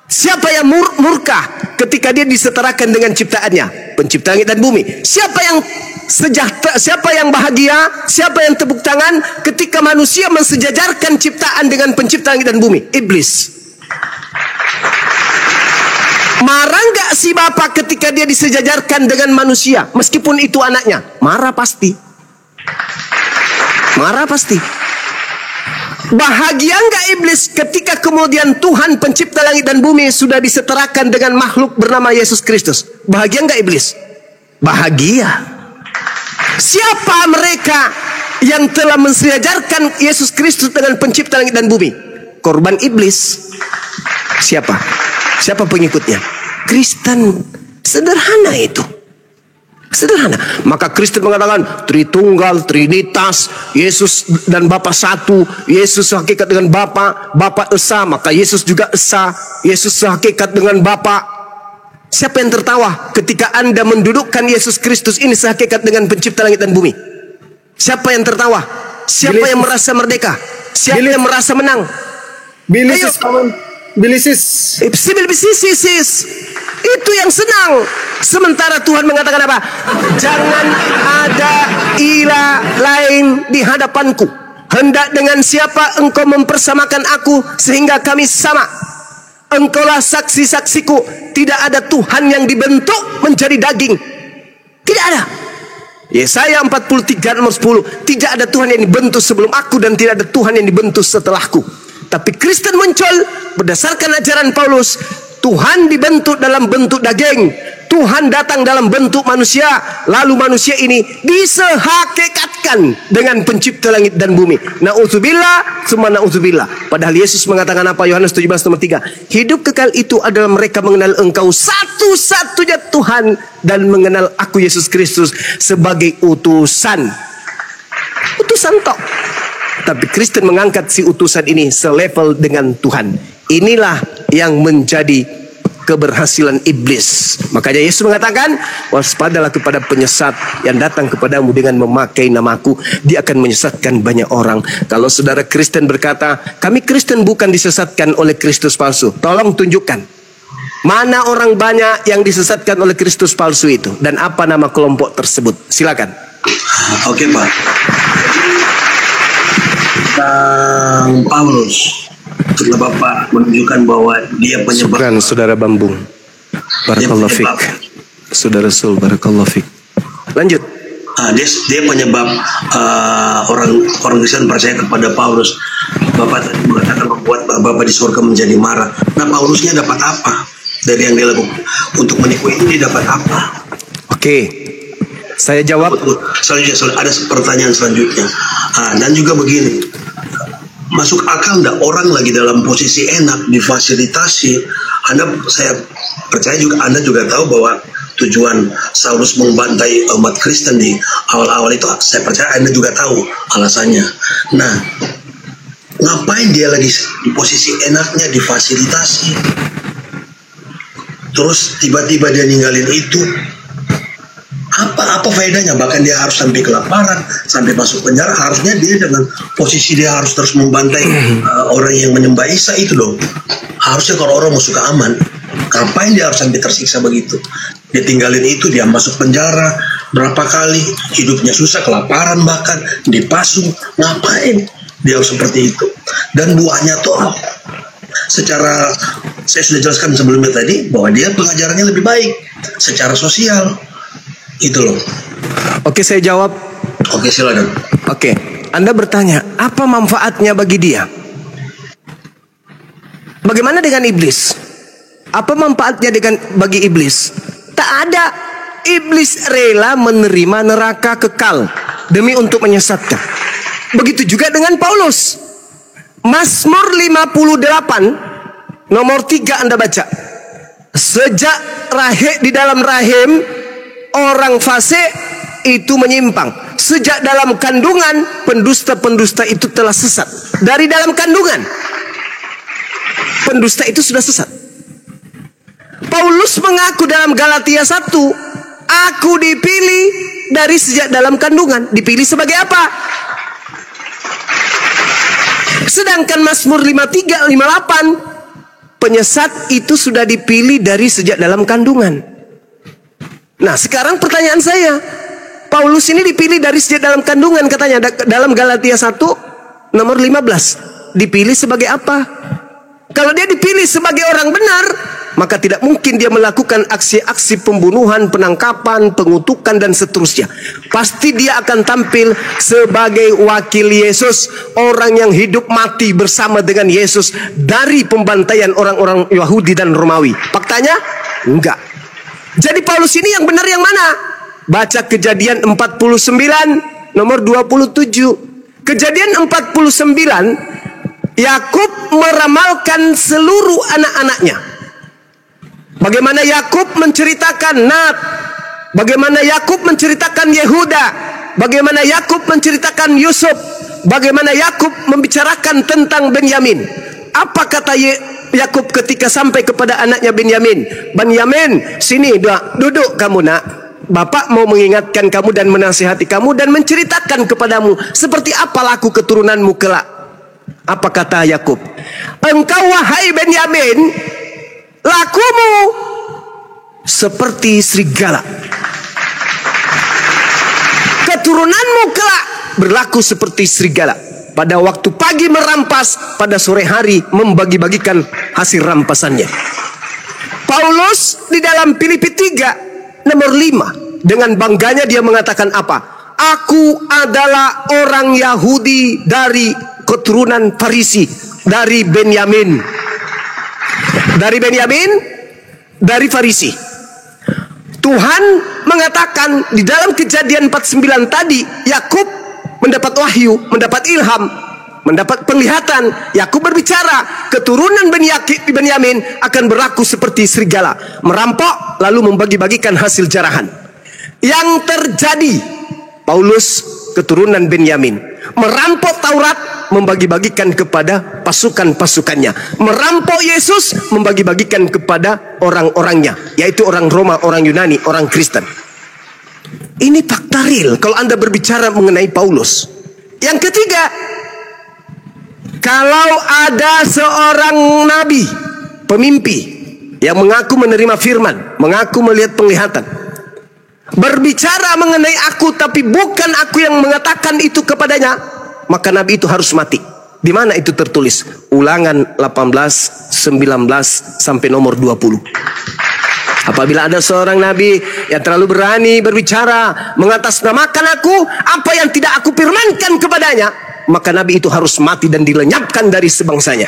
Siapa yang murka ketika dia disetarakan dengan ciptaannya, pencipta langit dan bumi? Siapa yang sejahtera? Siapa yang bahagia? Siapa yang tepuk tangan ketika manusia mensejajarkan ciptaan dengan pencipta langit dan bumi? Iblis. Marah nggak si bapak ketika dia disejajarkan dengan manusia, meskipun itu anaknya? Marah pasti. Marah pasti. Bahagia nggak iblis ketika kemudian Tuhan pencipta langit dan bumi sudah disetarakan dengan makhluk bernama Yesus Kristus? Bahagia nggak iblis? Bahagia. Siapa mereka yang telah mensejajarkan Yesus Kristus dengan pencipta langit dan bumi? Korban iblis. Siapa? Siapa pengikutnya? Kristen. Sederhana itu. Sederhana. Maka Kristen mengatakan Tritunggal, Trinitas, Yesus dan Bapa satu. Yesus sehakikat dengan Bapa, Bapa esa, maka Yesus juga esa. Yesus sehakikat dengan Bapa. Siapa yang tertawa ketika Anda mendudukkan Yesus Kristus ini sehakikat dengan pencipta langit dan bumi? Siapa yang tertawa? Siapa yang merasa merdeka? Siapa yang merasa menang?
Bilisis.
Itu yang senang. Sementara Tuhan mengatakan apa? Jangan ada ilah lain di hadapanku. Hendak dengan siapa engkau mempersamakan aku sehingga kami sama. Engkaulah saksi-saksiku. Tidak ada Tuhan yang dibentuk menjadi daging. Tidak ada. Yesaya 43 nomor 10. Tidak ada Tuhan yang dibentuk sebelum aku dan tidak ada Tuhan yang dibentuk setelahku. Tapi Kristen muncul berdasarkan ajaran Paulus. Tuhan dibentuk dalam bentuk daging. Tuhan datang dalam bentuk manusia. Lalu manusia ini disehakikatkan dengan pencipta langit dan bumi. Na'udzubillah, summa na'udzubillah. Padahal Yesus mengatakan apa? Yohanes 17 nomor 3. Hidup kekal itu adalah mereka mengenal engkau satu-satunya Tuhan dan mengenal aku Yesus Kristus sebagai utusan. Utusan tok. Tapi Kristen mengangkat si utusan ini selevel dengan Tuhan. Inilah yang menjadi keberhasilan iblis. Makanya Yesus mengatakan, waspadalah kepada penyesat yang datang kepadamu dengan memakai namaku. Dia akan menyesatkan banyak orang. Kalau saudara Kristen berkata, kami Kristen bukan disesatkan oleh Kristus palsu. Tolong tunjukkan. Mana orang banyak yang disesatkan oleh Kristus palsu itu? Dan apa nama kelompok tersebut? Silakan.
Oke Pak. Tentang Paulus, setelah Bapak menunjukkan bahwa dia penyebab.
Syukran saudara Bambung. Barakallahu fik. Saudara Sul, barakallahu fik. Lanjut.
Dia penyebab orang Kristen percaya kepada Paulus. Bapak tadi mengatakan membuat Bapak di surga menjadi marah. Nah, Paulusnya dapat apa dari yang dia lakukan? Untuk menipu ini dia dapat apa?
Oke, saya jawab.
Selanjutnya ada pertanyaan selanjutnya. Dan juga begini, masuk akal enggak orang lagi dalam posisi enak difasilitasi? Saya percaya juga Anda juga tahu bahwa tujuan Saulus membantai umat Kristen di awal-awal itu, saya percaya Anda juga tahu alasannya. Nah, ngapain dia lagi di posisi enaknya difasilitasi? Terus tiba-tiba dia ninggalin itu. Apa faedahnya? Bahkan dia harus sampai kelaparan, sampai masuk penjara. Harusnya dia dengan posisi dia harus terus membantai orang yang menyembah Isa itu dong. Harusnya kalau orang mau suka aman, ngapain dia harus sampai tersiksa begitu? Dia tinggalin itu, dia masuk penjara berapa kali, hidupnya susah, kelaparan bahkan, dipasung. Ngapain dia harus seperti itu? Dan buahnya tuh secara, saya sudah jelaskan sebelumnya tadi bahwa dia pengajarannya lebih baik secara sosial. Itu loh.
Oke, saya jawab.
Oke, silakan.
Oke, Anda bertanya, apa manfaatnya bagi dia? Bagaimana dengan iblis? Apa manfaatnya bagi iblis? Tak ada. Iblis rela menerima neraka kekal demi untuk menyesatkan. Begitu juga dengan Paulus. Mazmur 58 nomor 3 Anda baca. Sejak di dalam rahim orang fasik itu menyimpang. Sejak dalam kandungan pendusta-pendusta itu telah sesat. Dari dalam kandungan pendusta itu sudah sesat. Paulus mengaku dalam Galatia 1, aku dipilih dari sejak dalam kandungan. Dipilih sebagai apa? Sedangkan Mazmur 53, 58, penyesat itu sudah dipilih dari sejak dalam kandungan. Nah, sekarang pertanyaan saya, Paulus ini dipilih dari sejak dalam kandungan katanya dalam Galatia 1 nomor 15. Dipilih sebagai apa? Kalau dia dipilih sebagai orang benar, maka tidak mungkin dia melakukan aksi-aksi pembunuhan, penangkapan, pengutukan dan seterusnya. Pasti dia akan tampil sebagai wakil Yesus, orang yang hidup mati bersama dengan Yesus dari pembantaian orang-orang Yahudi dan Romawi. Faktanya? Enggak. Jadi Paulus ini yang benar yang mana? Baca Kejadian 49 nomor 27. Kejadian 49, Yakub meramalkan seluruh anak-anaknya. Bagaimana Yakub menceritakan Nat, bagaimana Yakub menceritakan Yehuda, bagaimana Yakub menceritakan Yusuf, bagaimana Yakub membicarakan tentang Benyamin. Apa kata Yakub ketika sampai kepada anaknya Benyamin? Benyamin, sini duduk kamu nak. Bapak mau mengingatkan kamu dan menasihati kamu dan menceritakan kepadamu seperti apa laku keturunanmu kelak. Apa kata Yakub? Engkau wahai Benyamin, lakumu seperti serigala. Keturunanmu kelak berlaku seperti serigala. Pada waktu pagi merampas, pada sore hari membagi-bagikan hasil rampasannya. Paulus di dalam Filipi 3 nomor 5 dengan bangganya dia mengatakan apa? Aku adalah orang Yahudi dari keturunan Farisi, dari Benyamin. Dari Benyamin, dari Farisi. Tuhan mengatakan di dalam Kejadian 49 tadi, Yakub mendapat wahyu, mendapat ilham, mendapat penglihatan. Yakub berbicara, keturunan Benyamin akan berlaku seperti serigala, merampok lalu membagi-bagikan hasil jarahan. Yang terjadi, Paulus keturunan Benyamin merampok Taurat, membagi-bagikan kepada pasukan-pasukannya. Merampok Yesus, membagi-bagikan kepada orang-orangnya, yaitu orang Roma, orang Yunani, orang Kristen. Ini fakta real kalau Anda berbicara mengenai Paulus. Yang ketiga, kalau ada seorang nabi, pemimpi yang mengaku menerima firman, mengaku melihat penglihatan, berbicara mengenai aku tapi bukan aku yang mengatakan itu kepadanya, maka nabi itu harus mati. Di mana itu tertulis? Ulangan 18, 19 sampai nomor 20. Apabila ada seorang nabi yang terlalu berani berbicara mengatasnamakan aku, apa yang tidak aku firmankan kepadanya, maka nabi itu harus mati dan dilenyapkan dari sebangsanya.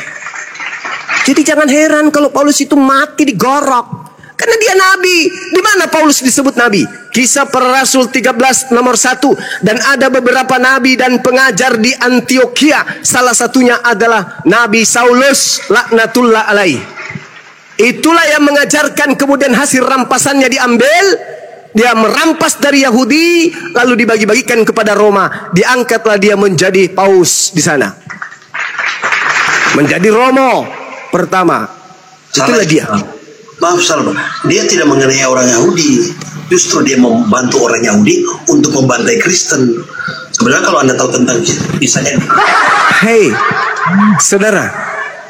Jadi jangan heran kalau Paulus itu mati digorok. Karena dia nabi. Di mana Paulus disebut nabi? Kisah Para Rasul 13 nomor 1. Dan ada beberapa nabi dan pengajar di Antioquia. Salah satunya adalah Nabi Saulus laknatullah alaih. Itulah yang mengajarkan, kemudian hasil rampasannya diambil. Dia merampas dari Yahudi lalu dibagi-bagikan kepada Roma. Diangkatlah dia menjadi paus di sana. Menjadi Romo pertama. Itulah dia.
Maaf Salma, dia tidak mengenai orang Yahudi. Justru dia membantu orang Yahudi untuk membantai Kristen. Sebenarnya kalau Anda tahu tentang kisahnya.
Hei, saudara,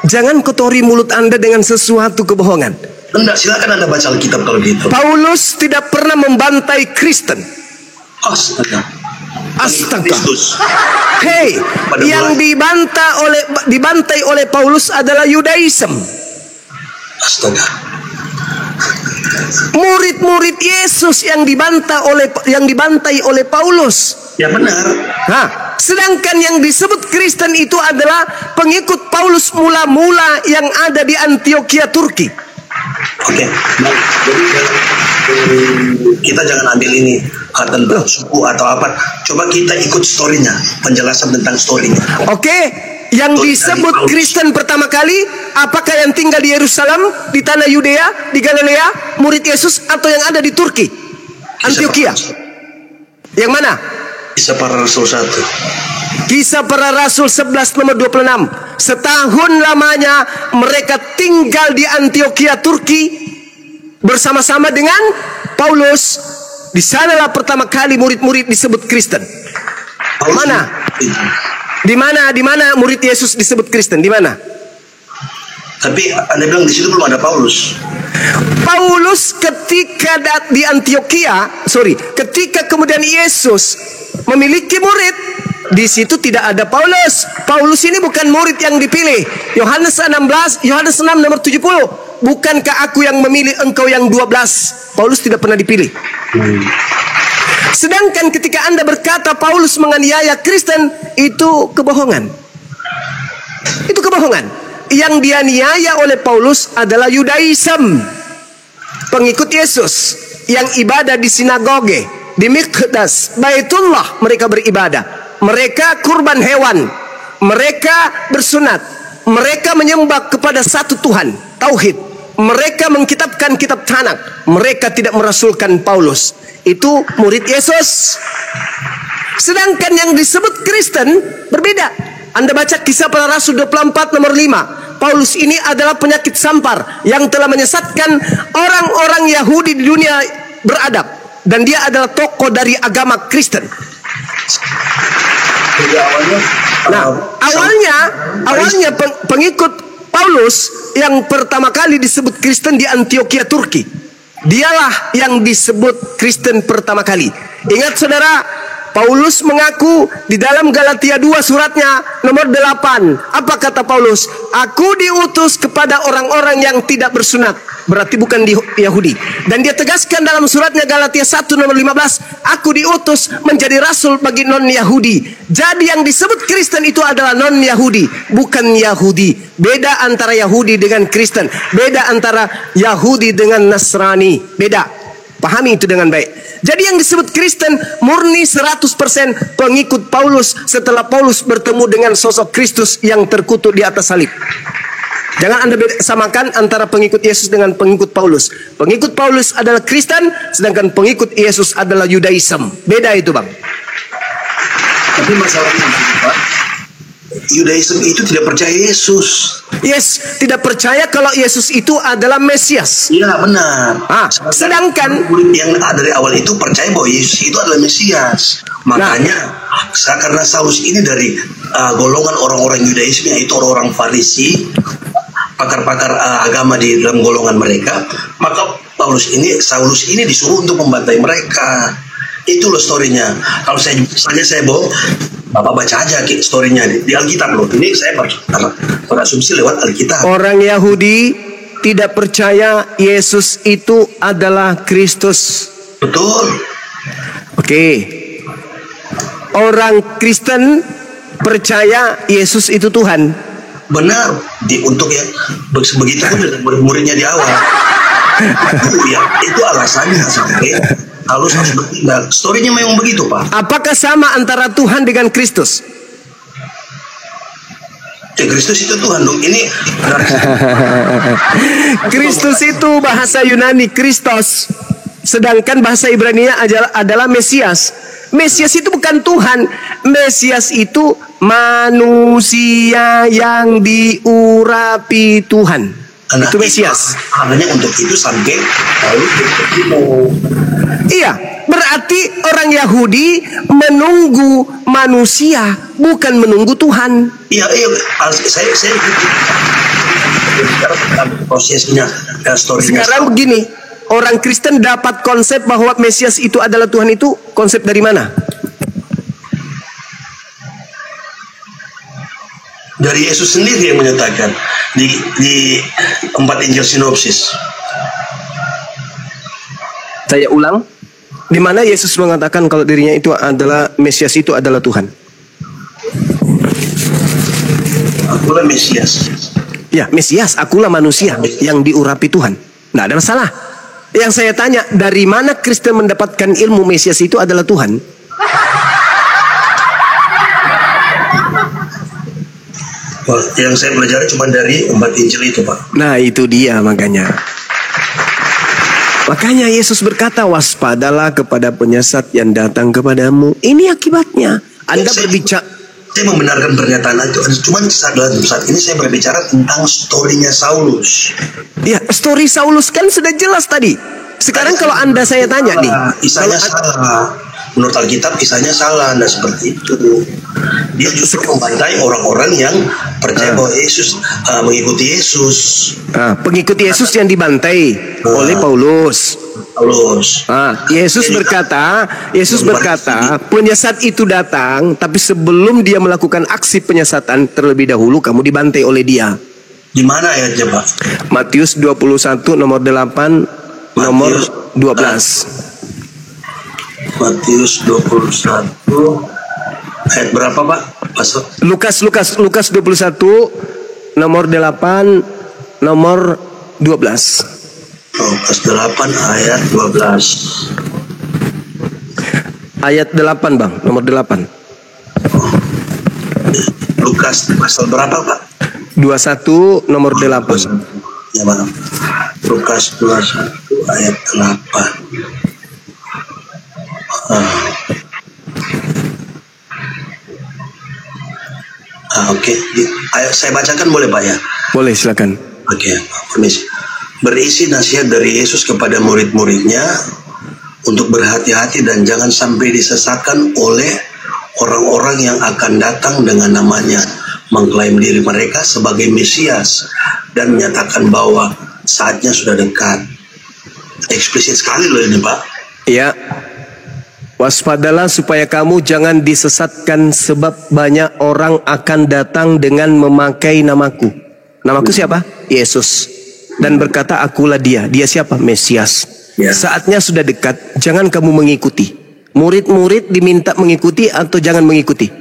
jangan kotori mulut Anda dengan sesuatu kebohongan.
Enggak, silakan Anda baca Alkitab kalau gitu.
Paulus tidak pernah membantai Kristen.
Astaga.
Astaga. Hei, yang dibantai oleh Paulus adalah Yudaism.
Astaga.
murid-murid Yesus yang dibantai oleh Paulus.
Ya benar.
Nah, sedangkan yang disebut Kristen itu adalah pengikut Paulus mula-mula yang ada di Antioquia, Turki.
Oke, baik. Jadi kita jangan ambil ini tentang suku atau apa. Coba kita ikut story-nya, penjelasan tentang story-nya.
Oke, yang disebut Kristen pertama kali, apakah yang tinggal di Yerusalem, di tanah Yudea, di Galilea, murid Yesus, atau yang ada di Turki, Antioquia? Yang mana?
Kisah Para Rasul 1.
Kisah Para Rasul 11 nomor 26. Setahun lamanya mereka tinggal di Antioquia, Turki, bersama-sama dengan Paulus. Di sanalah pertama kali murid-murid disebut Kristen. Mana? Di mana murid Yesus disebut Kristen? Di mana?
Tapi Anda bilang di situ belum ada Paulus.
Paulus ketika di Antioquia, ketika kemudian Yesus memiliki murid, di situ tidak ada Paulus. Paulus ini bukan murid yang dipilih. Yohanes 6 nomor 70. Bukankah aku yang memilih engkau yang 12? Paulus tidak pernah dipilih. Sedangkan ketika Anda berkata Paulus menganiaya Kristen, itu kebohongan. Itu kebohongan. Yang dianiaya oleh Paulus adalah Yudaism, pengikut Yesus yang ibadah di sinagoge, di Miqdas, Baitullah mereka beribadah. Mereka kurban hewan, mereka bersunat, mereka menyembah kepada satu Tuhan, tauhid. Mereka mengkitabkan kitab Tanakh, mereka tidak merasulkan Paulus. Itu murid Yesus. Sedangkan yang disebut Kristen berbeda. Anda baca Kisah Para Rasul 24 nomor 5. Paulus ini adalah penyakit sampar yang telah menyesatkan orang-orang Yahudi di dunia beradab, dan dia adalah tokoh dari agama Kristen.
Jadi
awalnya pengikut Paulus yang pertama kali disebut Kristen di Antioquia, Turki. Dialah yang disebut Kristen pertama kali. Ingat saudara, Paulus mengaku di dalam Galatia 2 suratnya nomor 8. Apa kata Paulus? Aku diutus kepada orang-orang yang tidak bersunat. Berarti bukan di Yahudi. Dan dia tegaskan dalam suratnya Galatia 1 nomor 15. Aku diutus menjadi rasul bagi non-Yahudi. Jadi yang disebut Kristen itu adalah non-Yahudi, bukan Yahudi. Beda antara Yahudi dengan Kristen. Beda antara Yahudi dengan Nasrani. Beda. Pahami itu dengan baik. Jadi yang disebut Kristen murni 100% pengikut Paulus setelah Paulus bertemu dengan sosok Kristus yang terkutuk di atas salib. Jangan Anda samakan antara pengikut Yesus dengan pengikut Paulus. Pengikut Paulus adalah Kristen, sedangkan pengikut Yesus adalah Yudaism. Beda itu, Bang.
Tapi masalahnya Pak, Yudaism itu tidak percaya Yesus.
Yes, tidak percaya kalau Yesus itu adalah Mesias.
Iya benar.
Sedangkan
murid yang dari awal itu percaya bahwa Yesus itu adalah Mesias. Makanya karena Saulus ini dari golongan orang-orang Yudaisme, yaitu orang-orang Farisi, pakar-pakar agama di dalam golongan mereka, maka Saulus ini disuruh untuk membantai mereka. Itu loh story-nya. Kalau saya bohong, Bapak baca aja story-nya di Alkitab loh. Ini saya berasumsi lewat Alkitab.
Orang Yahudi tidak percaya Yesus itu adalah Kristus.
Betul.
Oke. Orang Kristen percaya Yesus itu Tuhan.
Benar. Untuk yang begitu pun dengan murid-muridnya di awal. Itu alasannya sampai harus bertindak. Story-nya memang begitu, Pak.
Apakah sama antara Tuhan dengan Kristus?
Kristus itu Tuhan dong. Ini
Kristus itu bahasa Yunani Kristos, sedangkan bahasa Ibrani-nya adalah Mesias. Mesias itu bukan Tuhan. Mesias itu manusia yang diurapi Tuhan. Itu Mesias.
Hanya untuk itu sampai lalu bertemu.
Iya, berarti orang Yahudi menunggu manusia, bukan menunggu Tuhan.
Iya, saya prosesnya, story-nya.
Sekarang begini, orang Kristen dapat konsep bahwa Mesias itu adalah Tuhan itu konsep dari mana?
Dari Yesus sendiri yang menyatakan di 4 Injil sinopsis.
Saya ulang, di mana Yesus mengatakan kalau dirinya itu adalah Mesias, itu adalah Tuhan.
Akulah Mesias.
Ya, Mesias, akulah manusia yang diurapi Tuhan. Tidak ada masalah. Yang saya tanya, dari mana Kristen mendapatkan ilmu Mesias itu adalah Tuhan?
Wah, yang saya pelajari cuma dari 4 Injil itu, Pak.
Nah, itu dia makanya. Makanya Yesus berkata, waspadalah kepada penyesat yang datang kepadamu. Ini akibatnya. Anda berbicara.
Saya membenarkan pernyataan itu. Cuma saat ini saya berbicara tentang storynya Saulus.
Ya, story Saulus kan sudah jelas tadi. Sekarang kalau Anda saya tanya nih.
Kisahnya salah. Menurut Alkitab kisahnya salah. Nah seperti itu. Dia justru membantai orang-orang yang percaya bahwa Yesus mengikuti Yesus.
Pengikut Yesus yang dibantai oleh Paulus. Yesus berkata, penyesat itu datang, tapi sebelum dia melakukan aksi penyesatan terlebih dahulu kamu dibantai oleh dia.
Di mana ayatnya, Pak?
Matius 21 nomor 8 nomor 12.
Matius 21 ayat berapa, Pak? Pasal
Lukas 21 nomor 8 nomor 12.
Lukas 8 ayat 12.
Ayat 8, Bang, nomor 8.
Lukas pasal berapa, Pak?
21 nomor 8.
Ya, Bang. Lukas 21 ayat 8. Oke. Saya bacakan boleh, Pak, ya?
Boleh, silakan.
Oke, permisi. Berisi nasihat dari Yesus kepada murid-muridnya untuk berhati-hati dan jangan sampai disesatkan oleh orang-orang yang akan datang dengan namanya, mengklaim diri mereka sebagai Mesias dan menyatakan bahwa saatnya sudah dekat. Eksplisit sekali loh ini, Pak.
Ya. Waspadalah supaya kamu jangan disesatkan sebab banyak orang akan datang dengan memakai namaku. Namaku siapa? Yesus. Dan berkata akulah dia. Dia siapa? Mesias.
Ya.
Saatnya sudah dekat. Jangan kamu mengikuti. Murid-murid diminta mengikuti atau jangan mengikuti?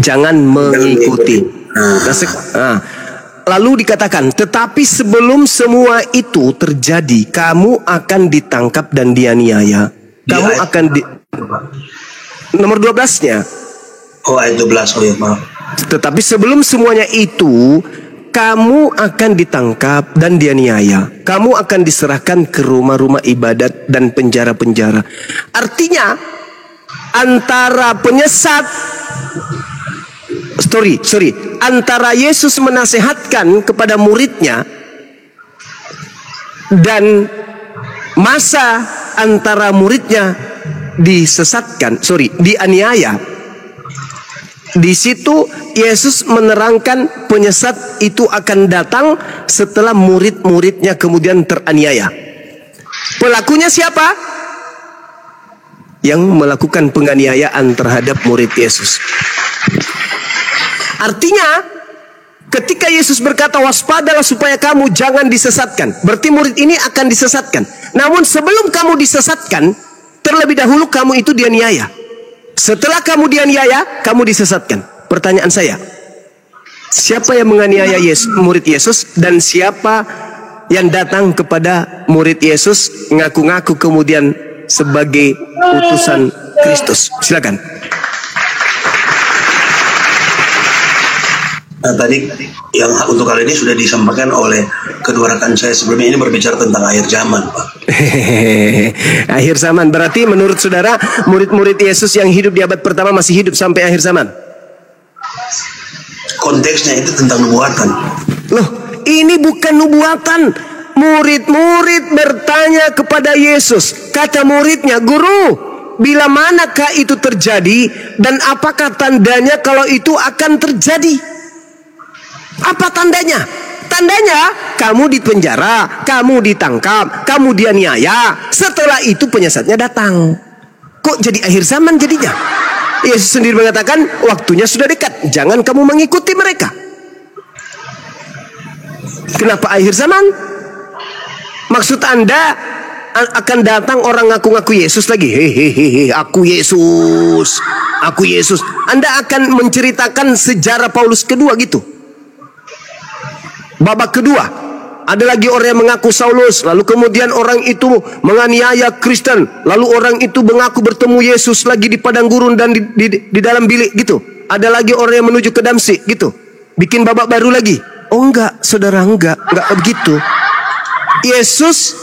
Jangan mengikuti. Lalu dikatakan, tetapi sebelum semua itu terjadi, kamu akan ditangkap dan dianiaya. Kamu akan nomor 12-nya.
Oh, ayat 12. Oh ya, maaf.
Tetapi sebelum semuanya itu, kamu akan ditangkap dan dianiaya. Kamu akan diserahkan ke rumah-rumah ibadat dan penjara-penjara. Artinya antara penyesat antara Yesus menasehatkan kepada muridnya dan masa antara muridnya dianiaya. Di situ Yesus menerangkan penyesat itu akan datang setelah murid-muridnya kemudian teraniaya. Pelakunya siapa? Yang melakukan penganiayaan terhadap murid Yesus. Artinya ketika Yesus berkata waspadalah supaya kamu jangan disesatkan, berarti murid ini akan disesatkan. Namun sebelum kamu disesatkan, terlebih dahulu kamu itu dianiaya. Setelah kamu dianiaya, kamu disesatkan. Pertanyaan saya, siapa yang menganiaya murid Yesus dan siapa yang datang kepada murid Yesus ngaku-ngaku kemudian sebagai utusan Kristus? Silakan.
Nah, tadi yang untuk kali ini sudah disampaikan oleh kedua rekan saya sebelumnya. Ini berbicara tentang akhir zaman, Pak.
Akhir zaman berarti menurut saudara murid-murid Yesus yang hidup di abad pertama masih hidup sampai akhir zaman?
Konteksnya itu tentang nubuatan.
Loh, ini bukan nubuatan. Murid-murid bertanya kepada Yesus. Kata muridnya, Guru, bila manakah itu terjadi dan apakah tandanya kalau itu akan terjadi? Apa tandanya? Tandanya kamu dipenjara, kamu ditangkap, kamu dianiaya. Setelah itu penyesatnya datang. Kok jadi akhir zaman jadinya? Yesus sendiri mengatakan waktunya sudah dekat. Jangan kamu mengikuti mereka. Kenapa akhir zaman? Maksud Anda akan datang orang ngaku-ngaku Yesus lagi. Hehehe, aku Yesus. Aku Yesus. Anda akan menceritakan sejarah Paulus kedua gitu. Babak kedua, ada lagi orang yang mengaku Saulus, lalu kemudian orang itu menganiaya Kristen, lalu orang itu mengaku bertemu Yesus lagi di padang gurun dan di dalam bilik gitu. Ada lagi orang yang menuju ke Damsik gitu. Bikin babak baru lagi. Oh enggak, saudara, enggak begitu. Yesus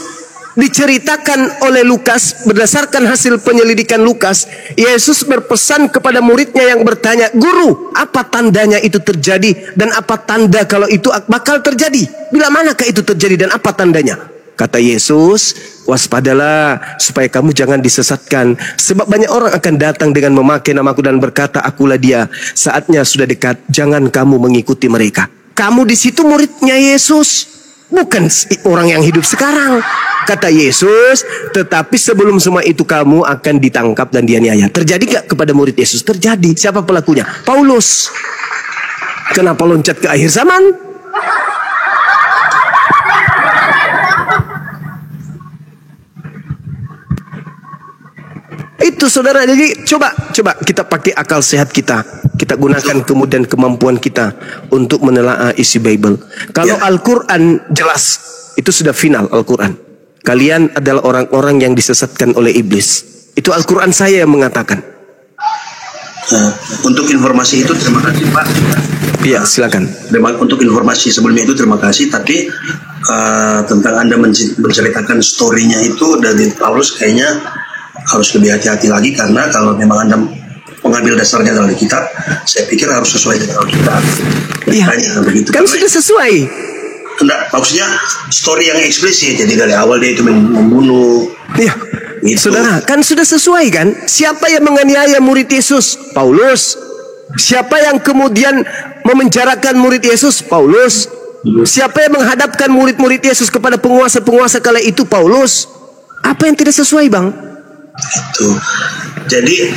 diceritakan oleh Lukas berdasarkan hasil penyelidikan Lukas. Yesus berpesan kepada muridnya yang bertanya, "Guru, apa tandanya itu terjadi dan apa tanda kalau itu bakal terjadi? Bila manakah itu terjadi dan apa tandanya?" Kata Yesus, "Waspadalah supaya kamu jangan disesatkan, sebab banyak orang akan datang dengan memakai namaku dan berkata, akulah dia. Saatnya sudah dekat, jangan kamu mengikuti mereka." Kamu di situ muridnya Yesus, bukan orang yang hidup sekarang. Kata Yesus, tetapi sebelum semua itu kamu akan ditangkap dan dianiaya. Terjadi gak kepada murid Yesus? Terjadi. Siapa pelakunya? Paulus. Kenapa loncat ke akhir zaman? Itu saudara. Jadi coba kita pakai akal sehat kita. Kita gunakan kemudian kemampuan kita untuk menelaah isi Bible. Kalau Al-Quran jelas, itu sudah final Al-Quran. Kalian adalah orang-orang yang disesatkan oleh iblis. Itu Al-Quran saya yang mengatakan.
Untuk informasi itu terima kasih Pak.
Iya, silakan.
Untuk informasi sebelumnya itu terima kasih. Tapi tentang Anda menceritakan story-nya itu dari Paulus, kayaknya harus lebih hati-hati lagi, karena kalau memang Anda mengambil dasarnya dari kitab, saya pikir harus sesuai dengan Alkitab.
Iya, kan sudah sesuai.
Enggak, maksudnya story yang eksplisit. Jadi dari awal dia itu membunuh.
Iya,
gitu.
Saudara, kan sudah sesuai kan? Siapa yang menganiaya murid Yesus? Paulus. Siapa yang kemudian memenjarakan murid Yesus? Paulus. Siapa yang menghadapkan murid-murid Yesus kepada penguasa-penguasa kala itu? Paulus. Apa yang tidak sesuai, Bang?
Itu. Jadi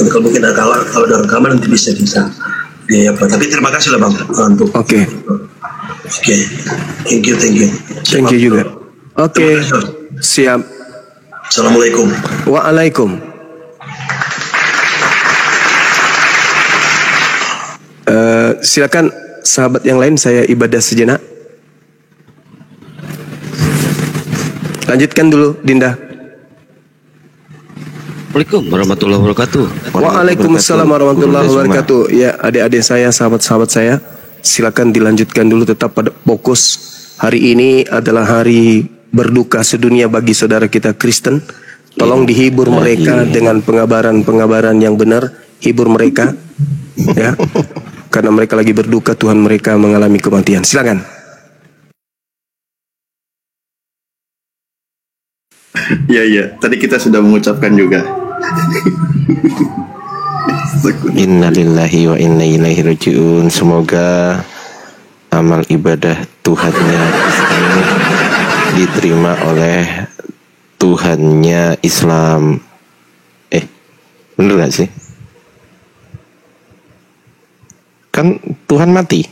kalau mungkin kalau ada rekaman nanti bisa ya, tapi terima kasih lah Bang untuk
Oke.
Thank you
Thank you juga. Oke. Siap.
Assalamualaikum.
Waalaikum. Silakan sahabat yang lain, saya ibadah sejenak. Lanjutkan dulu, Dinda.
Assalamualaikum warahmatullahi wabarakatuh.
Waalaikumsalam warahmatullahi wabarakatuh. Ya, adik-adik saya, sahabat-sahabat saya, silakan dilanjutkan dulu, tetap pada fokus. Hari ini adalah hari berduka sedunia bagi saudara kita Kristen. Tolong dihibur mereka dengan pengabaran-pengabaran yang benar. Hibur mereka, ya, karena mereka lagi berduka, Tuhan mereka mengalami kematian. Silakan.
Iya. Tadi kita sudah mengucapkan juga.
Innalillahi wa inna ilaihi rajiun. Semoga amal ibadah Tuhannya ini diterima oleh Tuhannya Islam. Bener gak sih? Kan Tuhan mati.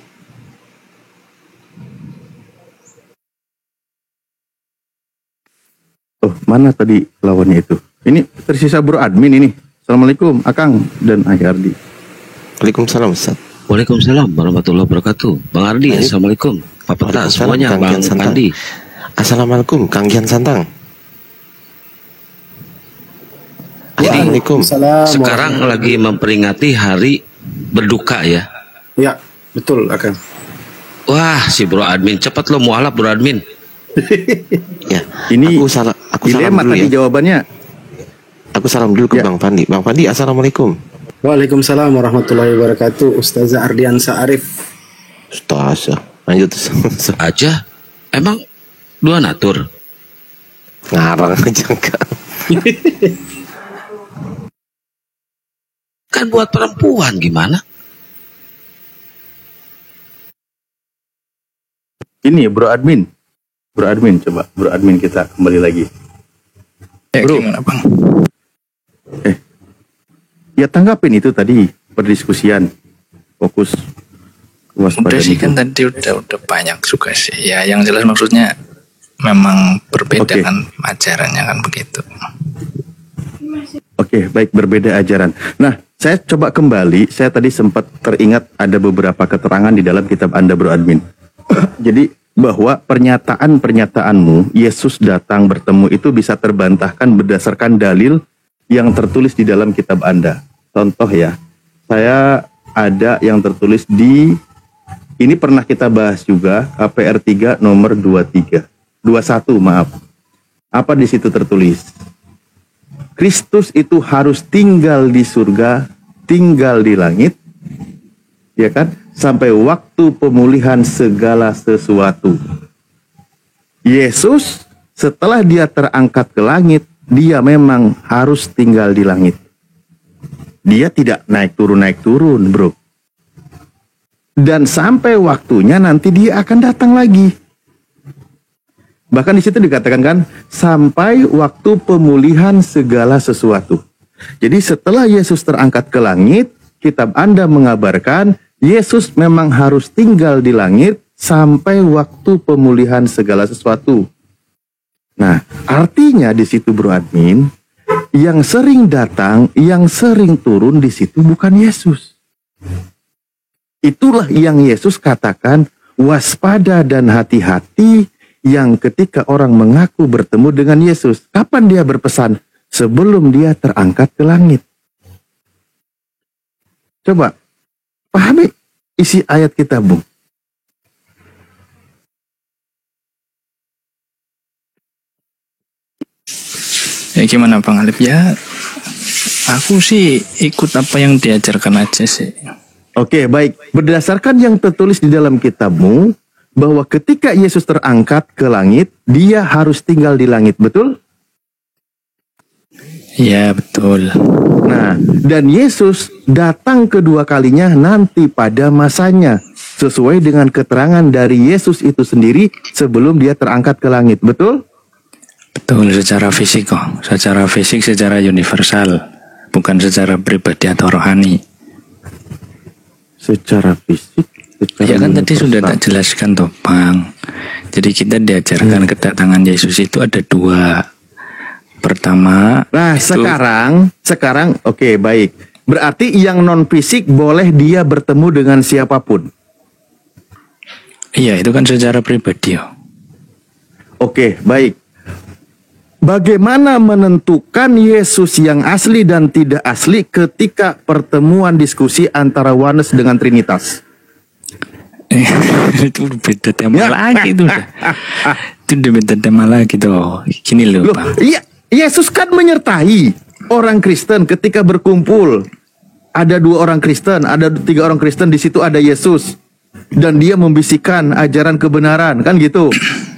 Oh, mana tadi lawannya itu? Ini tersisa bro admin ini. Assalamualaikum Akang dan Ardi.
Waalaikumsalam Ustaz.
Waalaikumsalam warahmatullahi wabarakatuh. Bang Ardi, assalamualaikum. Pak Peta semuanya, Bang Andi.
Assalamualaikum Kang Gian Santang.
Jadi sekarang lagi memperingati hari berduka ya?
Ya, betul Akang.
Wah, si bro admin cepat lo mualaf bro admin.
Ya,
ini
aku salam
dilema
dulu
tadi
ya.
jawabannya.
Aku salam dulu ke
Ya.
Bang Pandi. Bang Pandi, assalamualaikum.
Waalaikumsalam warahmatullahi wabarakatuh. Ustazah Ardiansa Arif.
Ustazah. Lanjut.
Aja, emang dua natur.
Ngarang aja enggak.
Kan buat perempuan gimana?
Ini bro admin. Bro admin, coba bro admin kita kembali lagi.
Ya,
Bro.
gimana Bang?
Ya tanggapin itu tadi perdiskusian. Fokus
Udah
kewaspadaan
sih
itu.
kan tadi udah banyak juga sih. Ya yang jelas maksudnya memang berbeda
Oke.
kan ajarannya kan begitu.
Oke, baik, berbeda ajaran. Nah, saya coba kembali, saya tadi sempat teringat ada beberapa keterangan di dalam kitab Anda, Bro Admin. Jadi, bahwa pernyataan-pernyataanmu, Yesus datang bertemu itu bisa terbantahkan berdasarkan dalil yang tertulis di dalam kitab Anda. Contoh ya, saya ada yang tertulis di, ini pernah kita bahas juga, KPR 3 nomor 21, maaf. Apa di situ tertulis? Kristus itu harus tinggal di surga, tinggal di langit, ya kan? Sampai waktu pemulihan segala sesuatu. Yesus setelah dia terangkat ke langit, dia memang harus tinggal di langit. Dia tidak naik turun, bro. Dan sampai waktunya nanti dia akan datang lagi. Bahkan di situ dikatakan kan, sampai waktu pemulihan segala sesuatu. Jadi setelah Yesus terangkat ke langit, kitab Anda mengabarkan Yesus memang harus tinggal di langit sampai waktu pemulihan segala sesuatu. Nah, artinya di situ, Bro Admin, yang sering datang, yang sering turun di situ bukan Yesus. Itulah yang Yesus katakan, waspada dan hati-hati, yang ketika orang mengaku bertemu dengan Yesus, kapan dia berpesan? Sebelum dia terangkat ke langit. Coba, pahami isi ayat kita, Bung.
Ya gimana Bang Alif? Ya, aku sih ikut apa yang diajarkan aja sih.
Oke, baik. Berdasarkan yang tertulis di dalam kitabmu, bahwa ketika Yesus terangkat ke langit, dia harus tinggal di langit, betul?
Ya, betul.
Nah, dan Yesus datang kedua kalinya nanti pada masanya, sesuai dengan keterangan dari Yesus itu sendiri sebelum dia terangkat ke langit, betul?
Betul, secara fisik kok. Secara fisik, secara universal. Bukan secara pribadi atau rohani.
Secara fisik?
Ya kan tadi sudah tak jelaskan toh Bang. Jadi kita diajarkan kedatangan Yesus itu ada dua. Pertama,
nah
itu,
sekarang oke, baik. Berarti yang non fisik boleh dia bertemu dengan siapapun.
iya itu kan secara pribadi ya.
Oke, baik. Bagaimana menentukan Yesus yang asli dan tidak asli ketika pertemuan diskusi antara Oneness dengan Trinitas?
Itu beda tema lagi itu udah. Itu udah beda tema lagi tuh. Gini loh Bang.
Iya, Yesus kan menyertai orang Kristen ketika berkumpul. Ada 2 orang Kristen, ada 3 orang Kristen, di situ ada Yesus. Dan dia membisikkan ajaran kebenaran, kan gitu.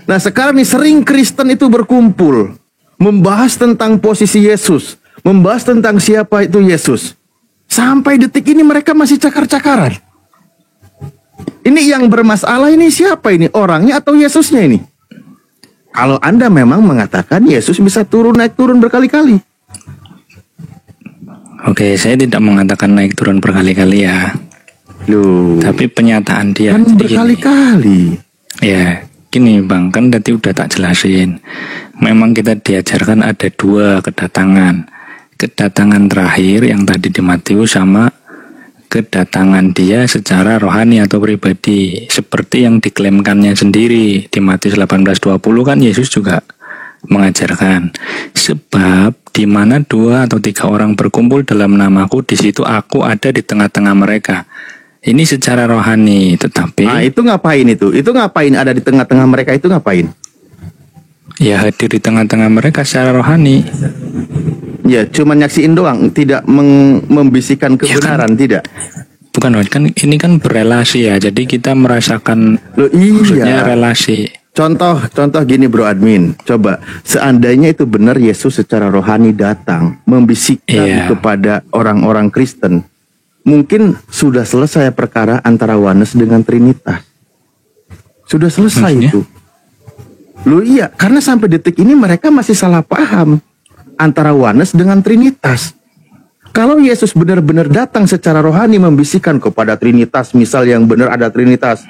Nah sekarang nih sering Kristen itu berkumpul, membahas tentang posisi Yesus, membahas tentang siapa itu Yesus. Sampai detik ini mereka masih cakar-cakaran. Ini yang bermasalah ini siapa ini? Orangnya atau Yesusnya ini? Kalau Anda memang mengatakan Yesus bisa naik turun berkali-kali.
Oke, saya tidak mengatakan naik turun berkali-kali ya.
Loh,
tapi penyataan dia
kan berkali-kali.
Ya, gini Bang, kan tadi udah tak jelasin. Memang kita diajarkan ada 2 kedatangan. Kedatangan terakhir yang tadi di Matius sama kedatangan dia secara rohani atau pribadi, seperti yang diklaimkannya sendiri di Matius 18:20 kan Yesus juga mengajarkan, sebab di mana 2 atau 3 orang berkumpul dalam namaku, di situ aku ada di tengah-tengah mereka. Ini secara rohani, tetapi
itu ngapain itu? Itu ngapain ada di tengah-tengah mereka itu ngapain?
Ya hadir di tengah-tengah mereka secara rohani.
Ya, cuma nyaksiin doang, tidak membisikkan kebenaran, ya kan, tidak.
Bukan, kan ini kan berelasi ya. Jadi kita merasakan maksudnya relasi.
Contoh gini Bro Admin, coba seandainya itu benar Yesus secara rohani datang membisikkan kepada orang-orang Kristen, mungkin sudah selesai perkara antara Oneness dengan Trinitas. Sudah selesai itu. Loh iya, karena sampai detik ini mereka masih salah paham antara Oneness dengan Trinitas. Kalau Yesus benar-benar datang secara rohani membisikkan kepada Trinitas, misal yang benar ada Trinitas,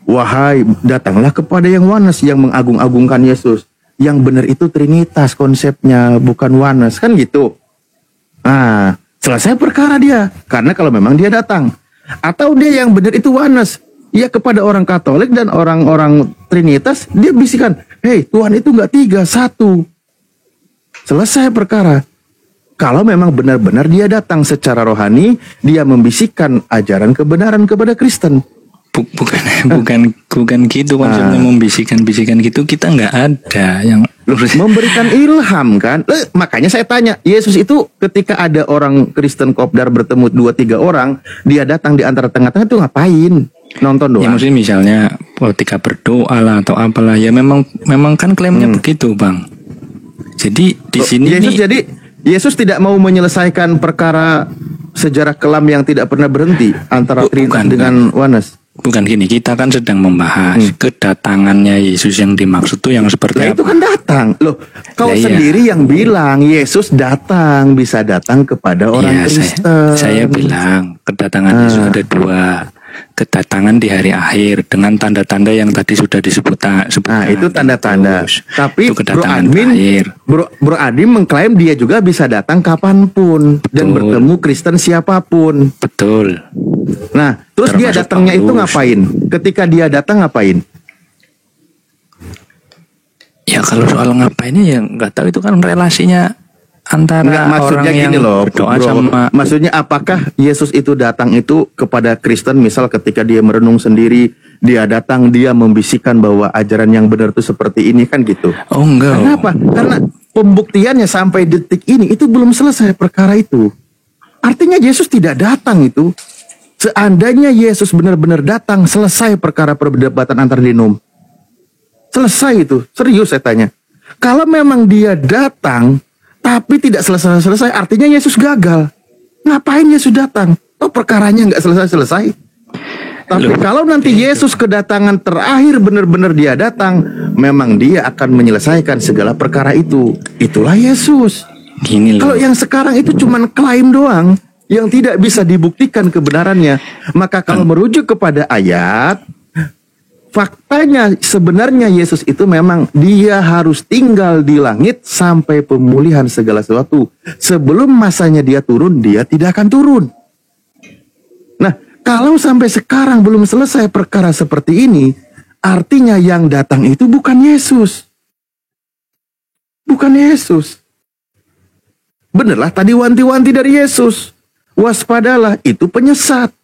wahai datanglah kepada yang oneness, yang mengagung-agungkan Yesus. Yang benar itu Trinitas konsepnya, bukan oneness, kan gitu. Nah, selesai perkara dia. Karena kalau memang dia datang. Atau dia yang benar itu oneness, ya kepada orang Katolik dan orang-orang Trinitas, dia bisikan, hei Tuhan itu nggak 3, 1. Selesai perkara. Kalau memang benar-benar dia datang secara rohani, dia membisikkan ajaran kebenaran kepada Kristen.
Bukan gitu konsepnya, membisikkan gitu, kita nggak ada yang
memberikan ilham kan. Makanya saya tanya, Yesus itu ketika ada orang Kristen kopdar bertemu 2-3 orang, dia datang di antara tengah-tengah itu ngapain? Nonton doang.
Ya maksudnya misalnya ketika berdoa lah atau apalah, ya memang kan klaimnya begitu, Bang. Jadi di sini
Yesus tidak mau menyelesaikan perkara sejarah kelam yang tidak pernah berhenti antara Trinitas dengan oneness.
Bukan gini, kita kan sedang membahas kedatangannya Yesus yang dimaksud itu yang seperti apa.
Itu kan datang. Loh, kau sendiri yang bilang Yesus datang, bisa datang kepada orang Kristen.
Saya bilang kedatangan Yesus ada 2. Kedatangan di hari akhir dengan tanda-tanda yang tadi sudah disebutkan.
Nah, itu tanda-tanda. Tapi
itu
Bro Admin mengklaim dia juga bisa datang kapanpun. Betul. Dan bertemu Kristen siapapun.
Betul.
Nah, terus dia datangnya itu ngapain? Ketika dia datang ngapain?
Ya kalau soal ngapainnya ya nggak tahu, itu kan relasinya antara
maksudnya
orang
gini
yang
loh,
berdoa
bro,
sama.
maksudnya apakah Yesus itu datang itu kepada Kristen, misal ketika dia merenung sendiri, dia datang, dia membisikkan bahwa ajaran yang benar itu seperti ini, kan gitu?
Oh enggak.
Kenapa? Karena pembuktiannya sampai detik ini itu belum selesai perkara itu. Artinya Yesus tidak datang itu. Seandainya Yesus benar-benar datang, selesai perkara perdebatan antar dinum. Selesai itu, serius saya tanya. Kalau memang dia datang tapi tidak selesai-selesai, artinya Yesus gagal. Ngapain Yesus datang? Oh, perkaranya nggak selesai-selesai. Tapi kalau nanti Yesus kedatangan terakhir, benar-benar dia datang, memang dia akan menyelesaikan segala perkara itu. Itulah Yesus.
Gini loh.
Kalau yang sekarang itu cuman klaim doang, yang tidak bisa dibuktikan kebenarannya. Maka kalau merujuk kepada ayat, faktanya sebenarnya Yesus itu memang dia harus tinggal di langit sampai pemulihan segala sesuatu. Sebelum masanya dia turun, dia tidak akan turun. Nah, kalau sampai sekarang belum selesai perkara seperti ini, artinya yang datang itu bukan Yesus. Bukan Yesus. Benerlah tadi wanti-wanti dari Yesus. Waspadalah, itu penyesat.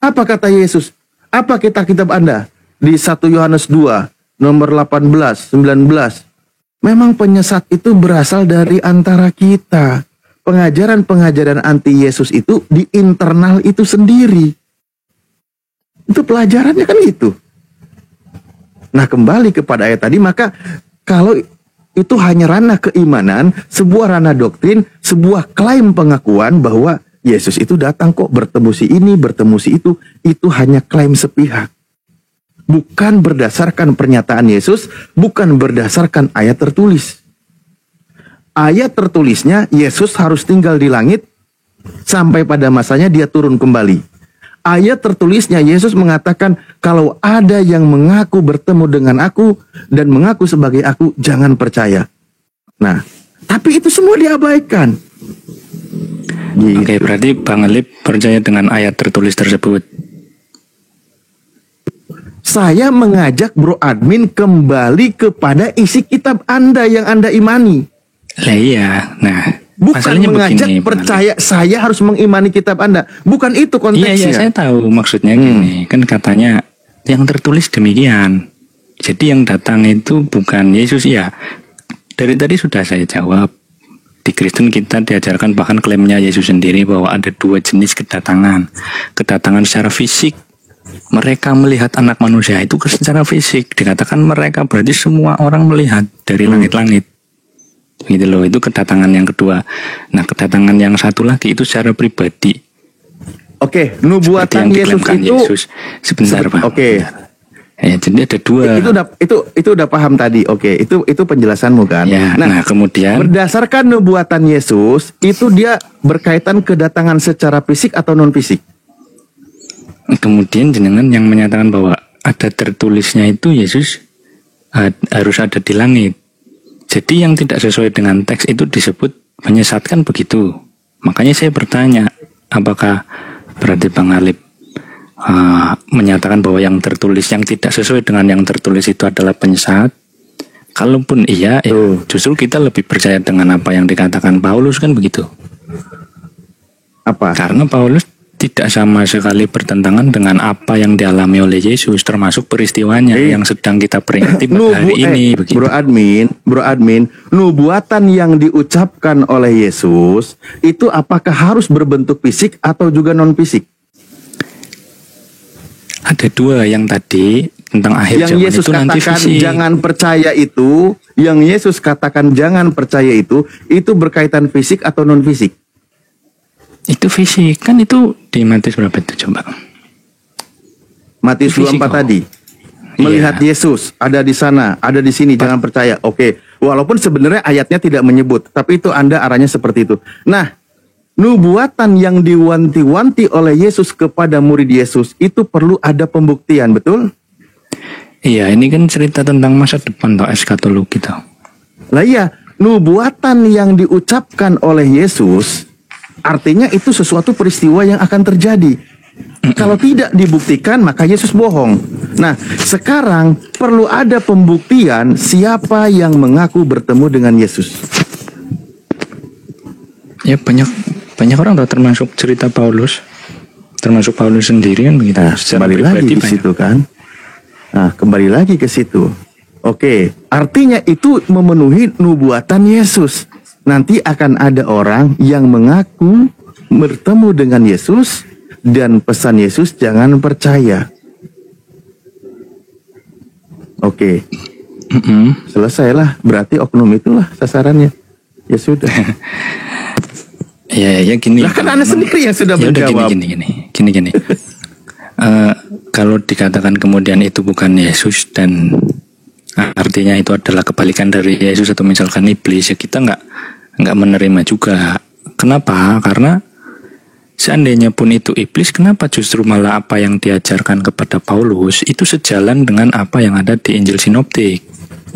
Apa kata Yesus? Apa kitab Anda? Di 1 Yohanes 2, nomor 18, 19. Memang penyesat itu berasal dari antara kita. Pengajaran-pengajaran anti Yesus itu di internal itu sendiri. Itu pelajarannya kan gitu. Nah, kembali kepada ayat tadi, maka kalau itu hanya ranah keimanan, sebuah ranah doktrin, sebuah klaim pengakuan bahwa Yesus itu datang kok, bertemu si ini, bertemu si itu hanya klaim sepihak. Bukan berdasarkan pernyataan Yesus, bukan berdasarkan ayat tertulis. Ayat tertulisnya Yesus harus tinggal di langit sampai pada masanya dia turun kembali. Ayat tertulisnya Yesus mengatakan kalau ada yang mengaku bertemu dengan aku dan mengaku sebagai aku, jangan percaya. Nah, tapi itu semua diabaikan. Gitu.
Oke, berarti Bang Alip percaya dengan ayat tertulis tersebut.
Saya mengajak Bro Admin kembali kepada isi kitab Anda yang Anda imani.
Lah iya, nah
bukan mengajak begini, percaya saya harus mengimani kitab Anda. Bukan itu konteksnya.
Iya, saya tahu maksudnya gini. Kan katanya yang tertulis demikian. Jadi yang datang itu bukan Yesus ya. Dari tadi sudah saya jawab. Di Kristen kita diajarkan, bahkan klaimnya Yesus sendiri, bahwa ada 2 jenis kedatangan. Kedatangan secara fisik. Mereka melihat anak manusia itu secara fisik. Dikatakan mereka berarti semua orang melihat dari langit-langit. Gitu loh, itu kedatangan yang kedua. Nah, kedatangan yang satu lagi itu secara pribadi.
Oke, nubuatan Yesus itu
Yesus. Sebentar, Pak.
Oke.
Ya, jadi ada 2.
Itu udah paham tadi. Oke, itu penjelasanmu kan.
Ya, nah kemudian
berdasarkan nubuatan Yesus itu dia berkaitan kedatangan secara fisik atau non fisik?
Kemudian jenengan yang menyatakan bahwa ada tertulisnya itu Yesus harus ada di langit. Jadi yang tidak sesuai dengan teks itu disebut menyesatkan begitu. Makanya saya bertanya, apakah berarti Bang Alip menyatakan bahwa yang tertulis yang tidak sesuai dengan yang tertulis itu adalah penyesat? Kalaupun iya, justru kita lebih percaya dengan apa yang dikatakan Paulus, kan begitu?
Apa?
Karena Paulus tidak sama sekali bertentangan dengan apa yang dialami oleh Yesus, termasuk peristiwanya yang sedang kita peringati pada hari ini. Begitu.
Bro admin, nubuatan yang diucapkan oleh Yesus itu apakah harus berbentuk fisik atau juga non fisik?
Ada dua yang tadi tentang akhir
yang
zaman
Yesus
itu nanti
katakan
fisik.
jangan percaya itu, yang Yesus katakan jangan percaya itu berkaitan fisik atau non fisik?
Itu fisik, kan itu di Matius berapa itu coba?
Matius 24 tadi. Melihat Yesus ada di sana, ada di sini, jangan percaya. Oke, walaupun sebenarnya ayatnya tidak menyebut, tapi itu Anda arahnya seperti itu. Nah, nubuatan yang diwanti-wanti oleh Yesus kepada murid Yesus itu perlu ada pembuktian, betul?
Iya, ini kan cerita tentang masa depan atau eskatologi toh.
Lah iya, nubuatan yang diucapkan oleh Yesus artinya itu sesuatu peristiwa yang akan terjadi. Kalau tidak dibuktikan maka Yesus bohong. Nah, sekarang perlu ada pembuktian siapa yang mengaku bertemu dengan Yesus.
Ya banyak orang tahu, termasuk cerita Paulus, termasuk Paulus sendiri kan begitu.
Nah, kembali lagi ke situ kan. Nah, kembali lagi ke situ. Oke, artinya itu memenuhi nubuatan Yesus. Nanti akan ada orang yang mengaku bertemu dengan Yesus dan pesan Yesus jangan percaya. Oke. Selesailah, berarti oknum itulah sasarannya. Ya sudah.
Ya gini.
Lah kan Anda sendiri yang sudah menjawab.
Gini. Kalau dikatakan kemudian itu bukan Yesus dan artinya itu adalah kebalikan dari Yesus atau misalkan iblis, ya kita nggak menerima juga. Kenapa? Karena seandainya pun itu iblis, kenapa justru malah apa yang diajarkan kepada Paulus itu sejalan dengan apa yang ada di Injil Sinoptik?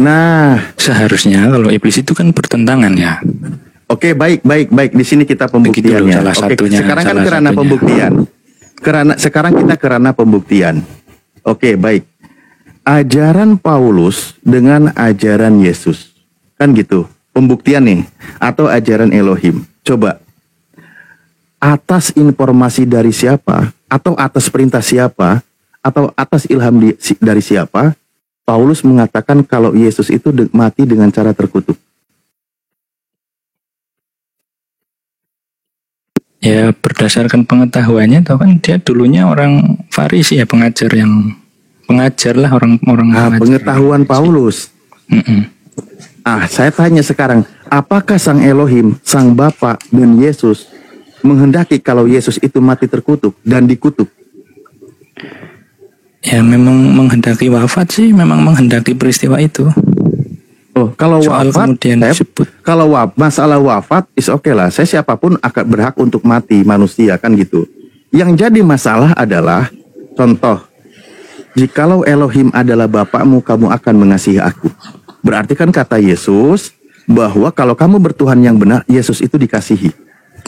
Nah,
seharusnya kalau iblis itu kan bertentangan ya.
Oke, baik. Di sini kita pembuktiannya. Sekarang kan kerana pembuktian. Sekarang kita kerana pembuktian. Oke, baik. Ajaran Paulus dengan ajaran Yesus. Kan gitu. Pembuktian nih. Atau ajaran Elohim. Coba. Atas informasi dari siapa? Atau atas perintah siapa? Atau atas ilham dari siapa? Paulus mengatakan kalau Yesus itu mati dengan cara terkutuk.
Ya berdasarkan pengetahuannya, tahu kan dia dulunya orang Farisi ya, pengajar lah orang-orang.
Pengetahuan Paulus. Saya tanya sekarang, apakah Sang Elohim, Sang Bapa dan Yesus menghendaki kalau Yesus itu mati terkutuk dan dikutuk?
Ya memang menghendaki wafat sih, memang menghendaki peristiwa itu.
Kalau
soal
wafat, masalah wafat is oke lah. Saya siapapun akan berhak untuk mati, manusia kan gitu. Yang jadi masalah adalah contoh, jikalau Elohim adalah Bapakmu, kamu akan mengasihi aku. Berarti kan kata Yesus bahwa kalau kamu bertuhan yang benar, Yesus itu dikasihi.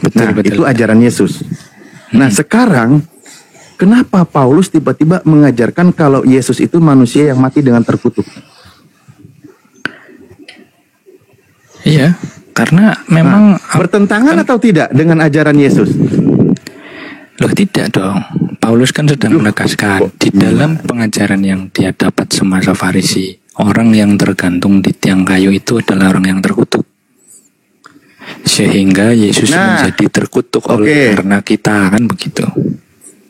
Betul. Itu ajaran Yesus. Nah sekarang, kenapa Paulus tiba-tiba mengajarkan kalau Yesus itu manusia yang mati dengan terkutuk?
Iya, karena memang
bertentangan atau tidak dengan ajaran Yesus?
Loh tidak dong. Paulus kan sedang menegaskan di dalam pengajaran yang dia dapat semasa Farisi, orang yang tergantung di tiang kayu itu adalah orang yang terkutuk. Sehingga Yesus menjadi terkutuk oleh karena kita, kan begitu.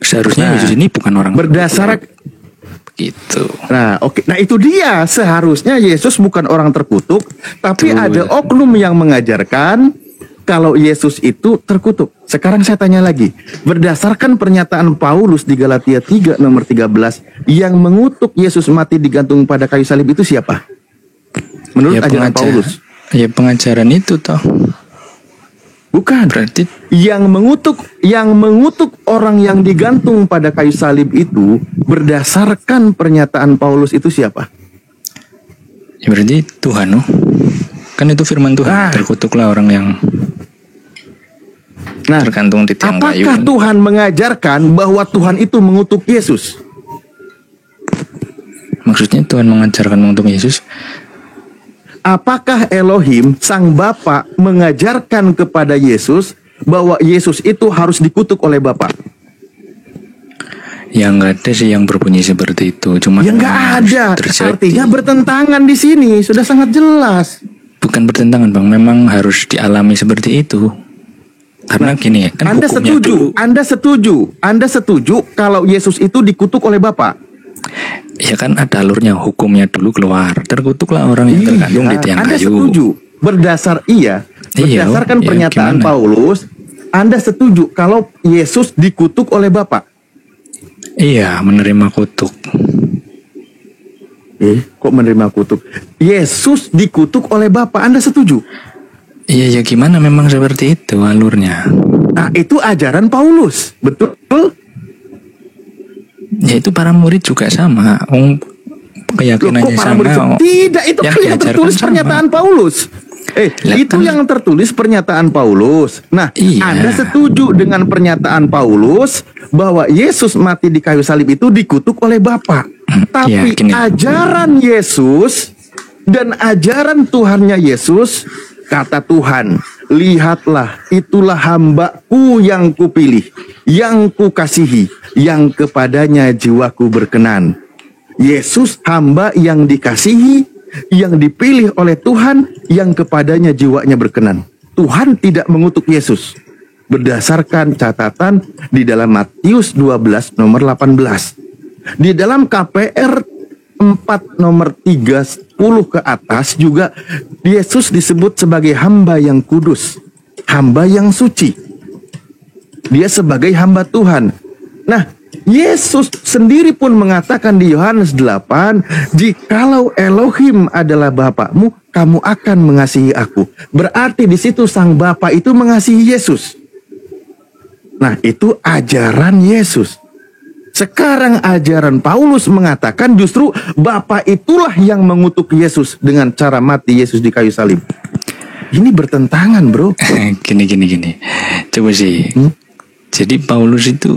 Seharusnya Yesus ini bukan orang
berdasar
gitu.
Nah itu dia, seharusnya Yesus bukan orang terkutuk, tapi ada oknum yang mengajarkan kalau Yesus itu terkutuk. Sekarang saya tanya lagi, berdasarkan pernyataan Paulus di Galatia 3 nomor 13, yang mengutuk Yesus mati digantung pada kayu salib itu siapa? Menurut ajaran Paulus.
Ya pengajaran itu toh.
Bukan.
Berarti
Yang mengutuk orang yang digantung pada kayu salib itu berdasarkan pernyataan Paulus itu siapa?
ya berarti Tuhan, oh. Kan itu firman Tuhan.
Ah.
Terkutuklah orang yang tergantung di tiang kayu.
Apakah Tuhan mengajarkan bahwa Tuhan itu mengutuk Yesus?
Maksudnya Tuhan mengajarkan mengutuk Yesus?
Apakah Elohim, Sang Bapa, mengajarkan kepada Yesus bahwa Yesus itu harus dikutuk oleh Bapa?
Ya nggak ada sih yang berbunyi seperti itu. Cuma
Ya nggak ada. Artinya bertentangan di sini. Sudah sangat jelas.
Bukan bertentangan bang, memang harus dialami seperti itu. Karena gini ya, kan
Anda
hukumnya
setuju?
dulu.
Anda setuju kalau Yesus itu dikutuk oleh Bapa?
Ya kan ada alurnya, hukumnya dulu keluar. Terkutuklah orang yang tergantung di tiang
Anda
kayu.
setuju? Berdasarkan
iya,
pernyataan
gimana?
Paulus, Anda setuju kalau Yesus dikutuk oleh Bapa?
Iya, menerima kutuk.
Kok menerima kutuk? Yesus dikutuk oleh Bapa, Anda setuju?
Iya, ya gimana, memang seperti itu alurnya.
Nah, itu ajaran Paulus, betul?
Ya itu para murid juga sama. Keyakinannya sama.
Tidak, itu
yang
kan yang tertulis
sama.
pernyataan Paulus. Itu
kan.
yang tertulis pernyataan Paulus. Nah,
Iya.
Anda setuju dengan pernyataan Paulus bahwa Yesus mati di kayu salib itu dikutuk oleh Bapa. Tapi
gini.
ajaran Yesus dan ajaran Tuhannya Yesus, kata Tuhan, lihatlah, itulah hamba-Ku yang Kupilih, yang Kukasihi, yang kepadanya jiwaku berkenan. Yesus hamba yang dikasihi, yang dipilih oleh Tuhan, yang kepadanya jiwanya berkenan. Tuhan tidak mengutuk Yesus berdasarkan catatan di dalam Matius 12 nomor 18. Di dalam KPR 4 nomor 30 ke atas juga Yesus disebut sebagai hamba yang kudus, hamba yang suci. Dia sebagai hamba Tuhan. Nah, Yesus sendiri pun mengatakan di Yohanes 8, jikalau Elohim adalah Bapakmu, kamu akan mengasihi aku. Berarti di situ Sang Bapa itu mengasihi Yesus. Nah, itu ajaran Yesus. Sekarang ajaran Paulus mengatakan justru Bapa itulah yang mengutuk Yesus dengan cara mati Yesus di kayu salib. Ini bertentangan, bro.
Gini. Coba sih. Jadi Paulus itu